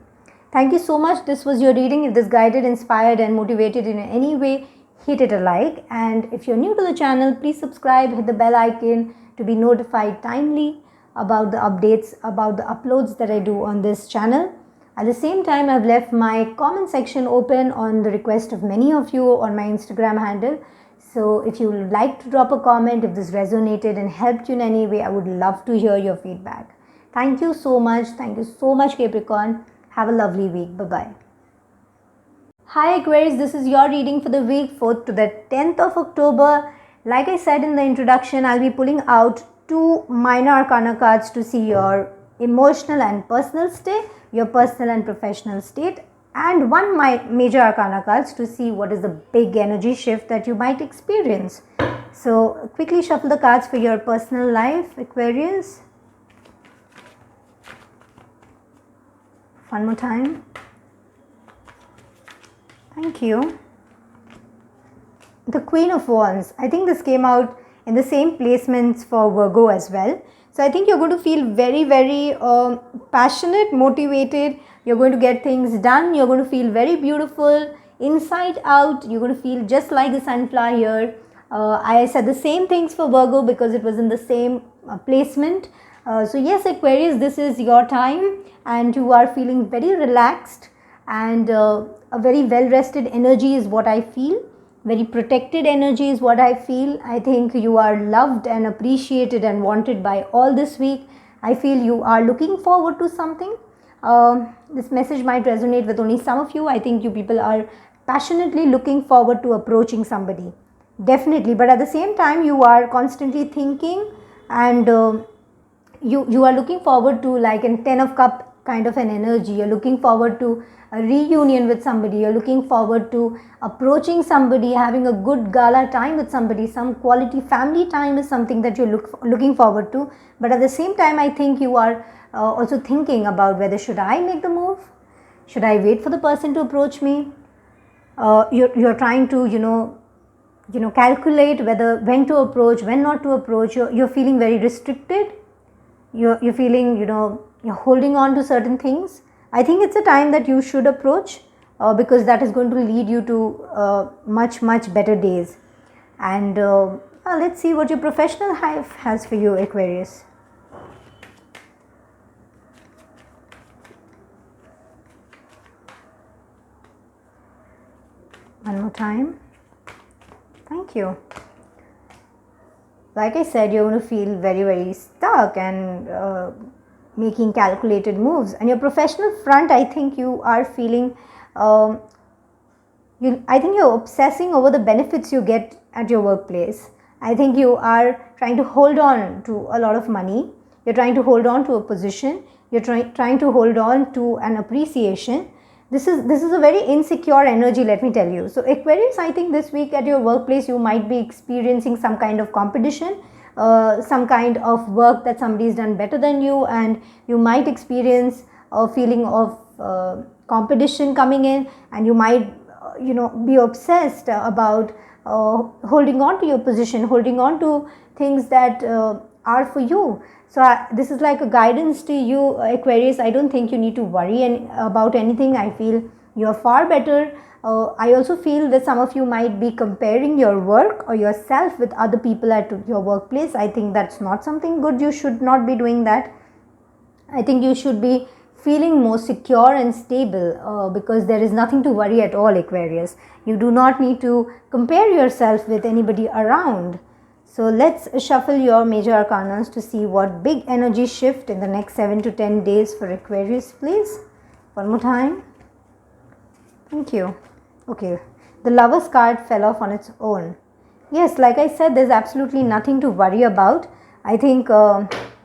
Thank you so much. This was your reading. If this guided, inspired and motivated in any way, hit it a like. And if you're new to the channel, please subscribe, hit the bell icon to be notified timely about the updates, about the uploads that I do on this channel. At the same time, I've left my comment section open on the request of many of you on my Instagram handle. So if you would like to drop a comment, if this resonated and helped you in any way, I would love to hear your feedback. Thank you so much. Thank you so much, Capricorn. Have a lovely week. Bye-bye. Hi Aquarius, this is your reading for the week 4th to the 10th of October. Like I said in the introduction, I'll be pulling out 2 minor arcana cards to see your emotional and personal state, your personal and professional state, and 1 major arcana cards to see what is the big energy shift that you might experience. So quickly shuffle the cards for your personal life, Aquarius. One more time. Thank you. The Queen of Wands. I think this came out in the same placements for Virgo as well. So I think you're going to feel very, very passionate, motivated. You're going to get things done. You're going to feel very beautiful inside out. You're going to feel just like the sunflower here. I said the same things for Virgo because it was in the same placement. So yes, Aquarius, this is your time and you are feeling very relaxed, and a very well-rested energy is what I feel. Very protected energy is what I feel. I think you are loved and appreciated and wanted by all this week. I feel you are looking forward to something. This message might resonate with only some of you. I think you people are passionately looking forward to approaching somebody. Definitely. But at the same time, you are constantly thinking, and you are looking forward to like a 10 of cup kind of an energy. You're looking forward to a reunion with somebody. You're looking forward to approaching somebody, having a good gala time with somebody. Some quality family time is something that you're looking forward to. But at the same time, I think you are also thinking about whether should I make the move? Should I wait for the person to approach me? You're trying to calculate whether when to approach, when not to approach. You're feeling very restricted. You're feeling you're holding on to certain things. I think it's a time that you should approach because that is going to lead you to much better days. And let's see what your professional life has for you, Aquarius. One more time. Thank you. Like I said, you're going to feel very, very stuck and making calculated moves. And your professional front, I think you are feeling, I think you're obsessing over the benefits you get at your workplace. I think you are trying to hold on to a lot of money. You're trying to hold on to a position. You're trying to hold on to an appreciation. This is a very insecure energy, let me tell you. So Aquarius, I think this week at your workplace you might be experiencing some kind of competition, some kind of work that somebody's done better than you, and you might experience a feeling of competition coming in, and you might be obsessed about holding on to your position, holding on to things that are for you. So this is like a guidance to you, Aquarius. I don't think you need to worry about anything. I feel you're far better. I also feel that some of you might be comparing your work or yourself with other people at your workplace. I think that's not something good. You should not be doing that. I think you should be feeling more secure and stable because there is nothing to worry at all, Aquarius. You do not need to compare yourself with anybody around. So let's shuffle your major arcanas to see what big energy shift in the next 7 to 10 days for Aquarius, please. One more time. Thank you. Okay, the Lover's card fell off on its own. Yes, like I said, there's absolutely nothing to worry about. I think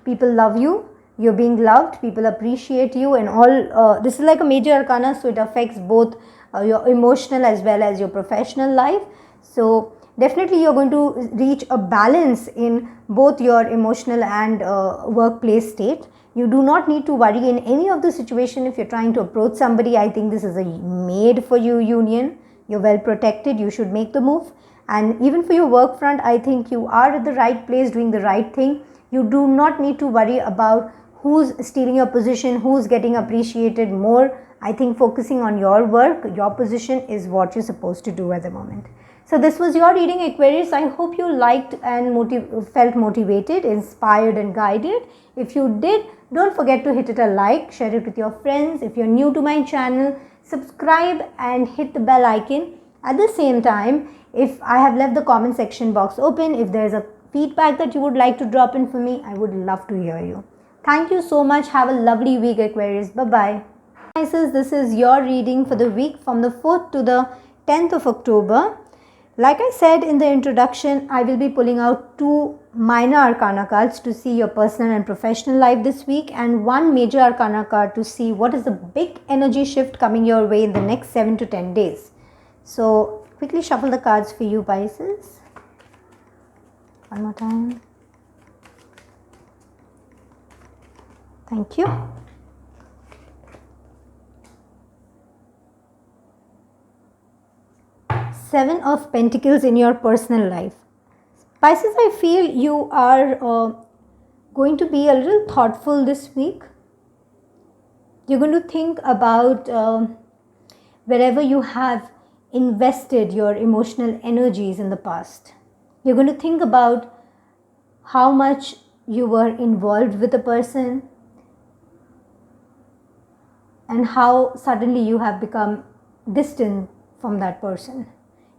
people love you. You're being loved. People appreciate you, and all. This is like a major arcana, so it affects both your emotional as well as your professional life. So definitely you're going to reach a balance in both your emotional and workplace state. You do not need to worry in any of the situation if you're trying to approach somebody. I think this is a made for you union. You're well protected. You should make the move. And even for your work front, I think you are at the right place doing the right thing. You do not need to worry about who's stealing your position, who's getting appreciated more. I think focusing on your work, your position is what you're supposed to do at the moment. So this was your reading, Aquarius. I hope you liked and felt motivated, inspired and guided. If you did, don't forget to hit it a like, share it with your friends. If you're new to my channel, subscribe and hit the bell icon. At the same time, if I have left the comment section box open, if there's a feedback that you would like to drop in for me, I would love to hear you. Thank you so much. Have a lovely week, Aquarius. Bye-bye. This is your reading for the week from the 4th to the 10th of October. Like I said in the introduction, I will be pulling out 2 minor arcana cards to see your personal and professional life this week, and 1 major arcana card to see what is the big energy shift coming your way in the next 7 to 10 days. So quickly shuffle the cards for you, Pisces. One more time. Thank you. Seven of Pentacles in your personal life. Pisces, I feel you are going to be a little thoughtful this week. You're going to think about wherever you have invested your emotional energies in the past. You're going to think about how much you were involved with a person and how suddenly you have become distant from that person.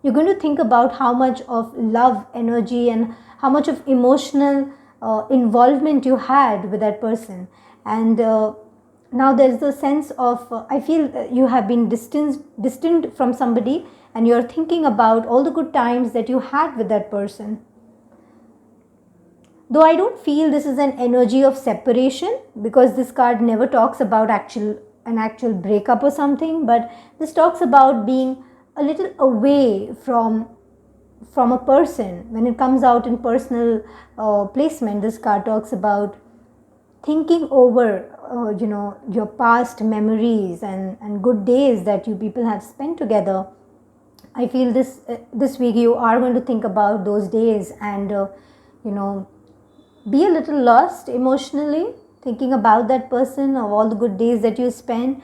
You're going to think about how much of love, energy and how much of emotional involvement you had with that person. And now there's the sense of, I feel you have been distant from somebody, and you're thinking about all the good times that you had with that person. Though I don't feel this is an energy of separation, because this card never talks about an actual breakup or something, but this talks about being a little away from a person. When it comes out in personal placement, this card talks about thinking over your past memories and good days that you people have spent together. I feel this week you are going to think about those days and be a little lost emotionally, thinking about that person, of all the good days that you spent.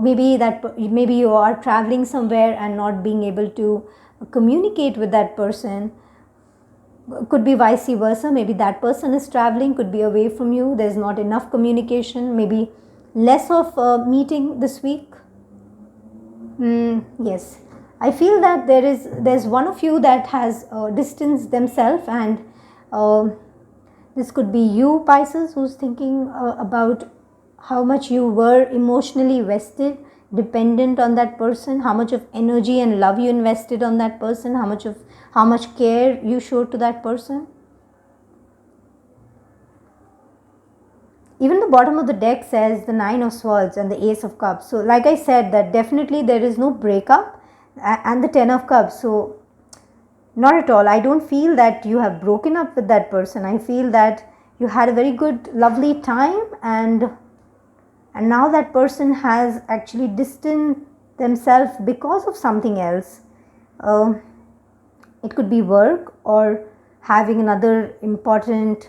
Maybe you are traveling somewhere and not being able to communicate with that person. Could be vice versa. Maybe that person is traveling, could be away from you. There's not enough communication. Maybe less of meeting this week. Yes. I feel that there's one of you that has distanced themselves, and uh, this could be you, Pisces, who's thinking about how much you were emotionally vested, dependent on that person, how much of energy and love you invested on that person, how much care you showed to that person. Even the bottom of the deck says the Nine of Swords and the Ace of Cups. So like I said, that definitely there is no breakup, and the Ten of Cups. So not at all. I don't feel that you have broken up with that person. I feel that you had a very good, lovely time, and now that person has actually distanced themselves because of something else. It could be work or having another important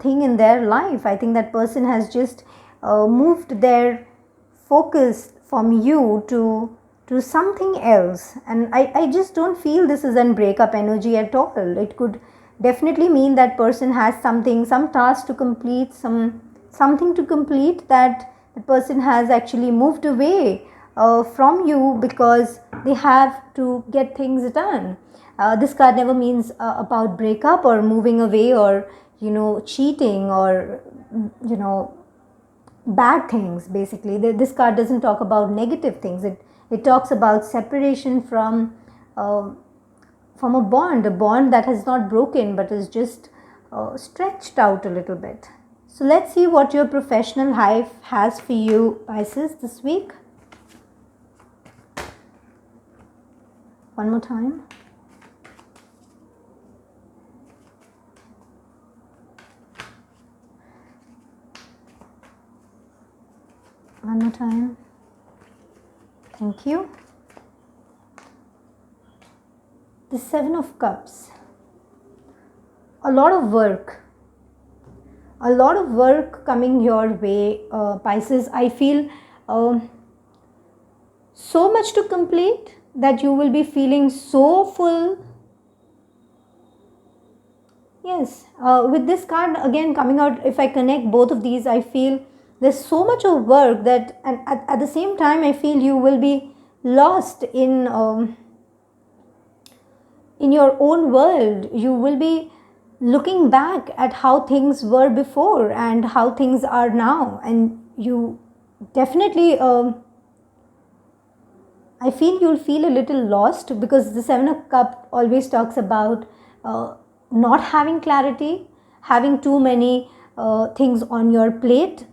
thing in their life. I think that person has just moved their focus from you to something else, and I just don't feel this is an breakup energy at all. It could definitely mean that person has some task to complete, something to complete, that the person has actually moved away from you because they have to get things done. This card never means about breakup or moving away or cheating or bad things. Basically, this card doesn't talk about negative things. It talks about separation uh, from a bond that has not broken but is just stretched out a little bit. So let's see what your professional life has for you, Pisces, this week. One more time. One more time. Thank you. The Seven of Cups. A lot of work coming your way, Pisces. I feel so much to complete that you will be feeling so full. Yes, with this card again coming out, if I connect both of these, I feel there's so much of work that, and at the same time, I feel you will be lost in your own world. You will be looking back at how things were before and how things are now, and you definitely I feel you'll feel a little lost, because the Seven of Cups always talks about not having clarity, having too many things on your plate,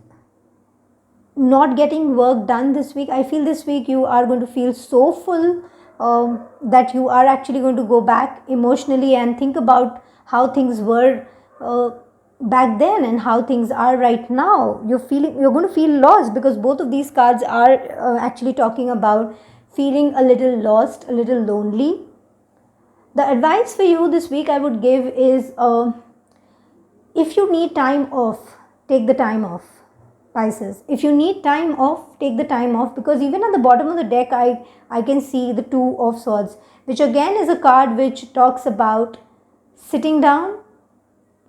not getting work done this week. I feel this week you are going to feel so full that you are actually going to go back emotionally and think about how things were back then and how things are right now. You're going to feel lost, because both of these cards are actually talking about feeling a little lost, a little lonely. The advice for you this week I would give is, if you need time off, take the time off, Pisces. If you need time off, take the time off, because even at the bottom of the deck, I can see the Two of Swords, which again is a card which talks about sitting down.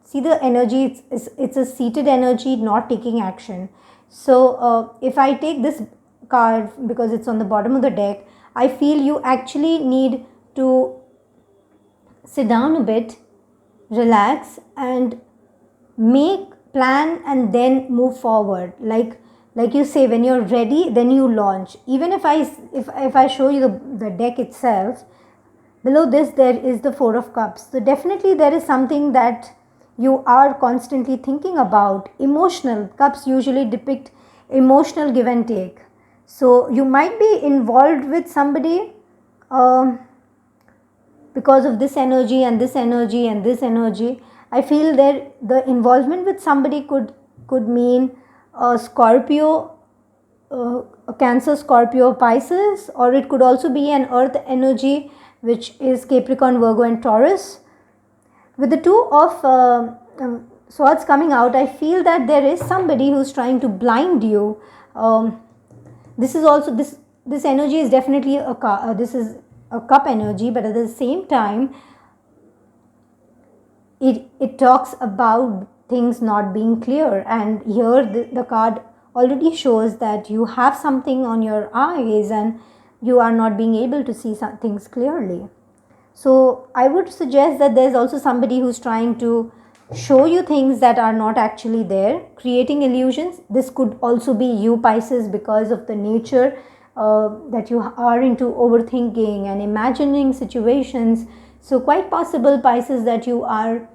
See the energy, it's a seated energy, not taking action. So if I take this card, because it's on the bottom of the deck, I feel you actually need to sit down a bit, relax, and plan and then move forward. Like you say, when you're ready, then you launch. Even if I show you the deck itself, below this there is the Four of Cups. So definitely there is something that you are constantly thinking about. Emotional cups usually depict emotional give and take. So you might be involved with somebody because of this energy and this energy and this energy. I feel that the involvement with somebody could mean a Scorpio, a Cancer, Scorpio, Pisces, or it could also be an earth energy, which is Capricorn, Virgo and Taurus. With the Two of Swords coming out, I feel that there is somebody who's trying to blind you. This is also this energy is definitely this is a cup energy, but at the same time it talks about things not being clear. And here the card already shows that you have something on your eyes and you are not being able to see some things clearly. So I would suggest that there's also somebody who's trying to show you things that are not actually there, creating illusions. This could also be you, Pisces, because of the nature that you are into overthinking and imagining situations. So quite possible, Pisces, that you are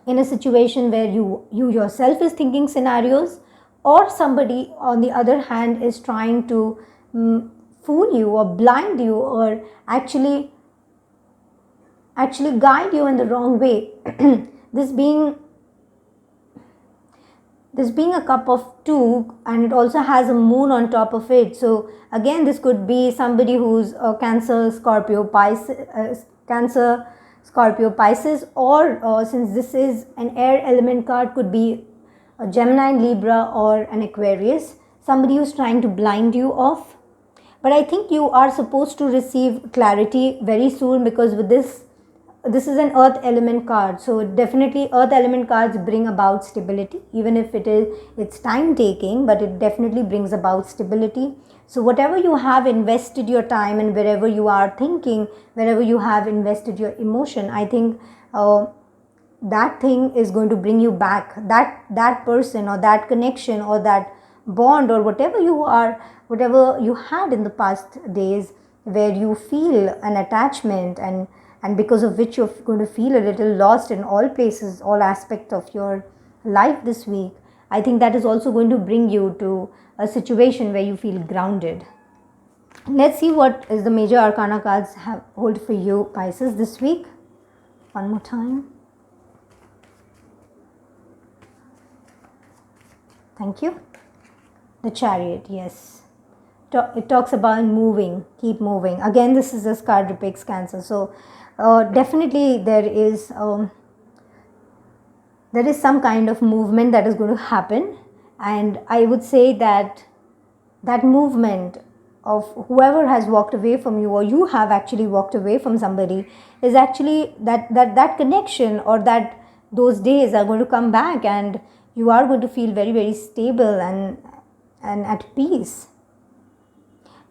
in a situation where you yourself is thinking scenarios, or somebody on the other hand is trying to fool you or blind you, or actually guide you in the wrong way. this being this being a cup of two, and it also has a moon on top of it. So again, this could be somebody who's a Cancer, Scorpio, Pisces, or since this is an air element card, could be a Gemini, Libra, or an Aquarius. Somebody who's trying to blind you off. But I think you are supposed to receive clarity very soon, because with this is an earth element card. So definitely earth element cards bring about stability, even if it's time taking, but it definitely brings about stability. So whatever you have invested your time, and wherever you are thinking, wherever you have invested your emotion, I think that thing is going to bring you back, that person or that connection or that bond, or whatever you had in the past days, where you feel an attachment, and because of which you're going to feel a little lost in all places, all aspects of your life this week. I think that is also going to bring you to a situation where you feel grounded. Let's see what is the major arcana cards hold for you, Pisces, this week. One more time. Thank you. The Chariot, yes. It talks about moving, keep moving. Again, this is a card depicts Cancer. So definitely there is some kind of movement that is going to happen, and I would say that movement of whoever has walked away from you, or you have actually walked away from somebody, is actually that connection, or that those days are going to come back, and you are going to feel very, very stable and at peace.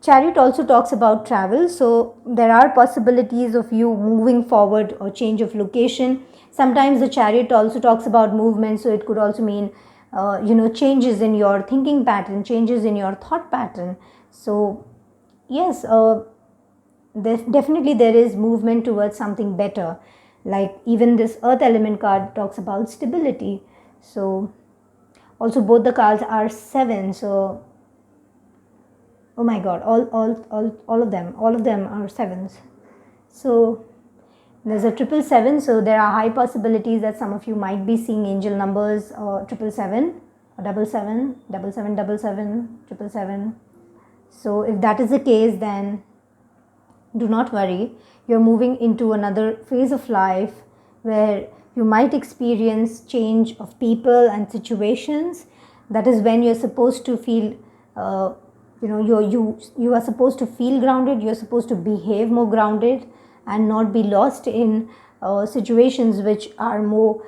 Chariot also talks about travel, so there are possibilities of you moving forward or change of location. Sometimes the Chariot also talks about movement, so it could also mean changes in your thinking pattern, changes in your thought pattern. So yes, definitely there is movement towards something better. Like even this earth element card talks about stability. So also both the cards are 7, so oh my god, all of them are 7s. So there's a 777, so there are high possibilities that some of you might be seeing angel numbers 777 or 777. So if that is the case, then do not worry. You're moving into another phase of life where you might experience change of people and situations. That is when you're supposed to feel you are supposed to feel grounded. You're supposed to behave more grounded and not be lost in situations which are more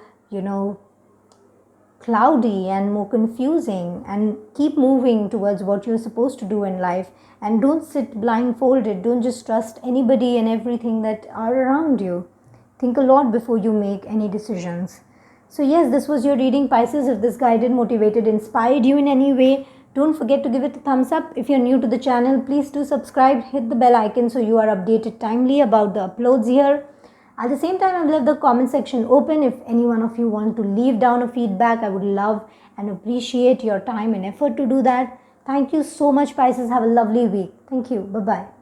cloudy and more confusing, and keep moving towards what you're supposed to do in life, and don't sit blindfolded. Don't just trust anybody and everything that are around you. Think a lot before you make any decisions. So yes, this was your reading, Pisces. If this guided, motivated, inspired you in any way, don't forget to give it a thumbs up. If you're new to the channel, please do subscribe, hit the bell icon so you are updated timely about the uploads here. At the same time, I've left the comment section open. If any one of you want to leave down a feedback, I would love and appreciate your time and effort to do that. Thank you so much, Pisces. Have a lovely week. Thank you. Bye-bye.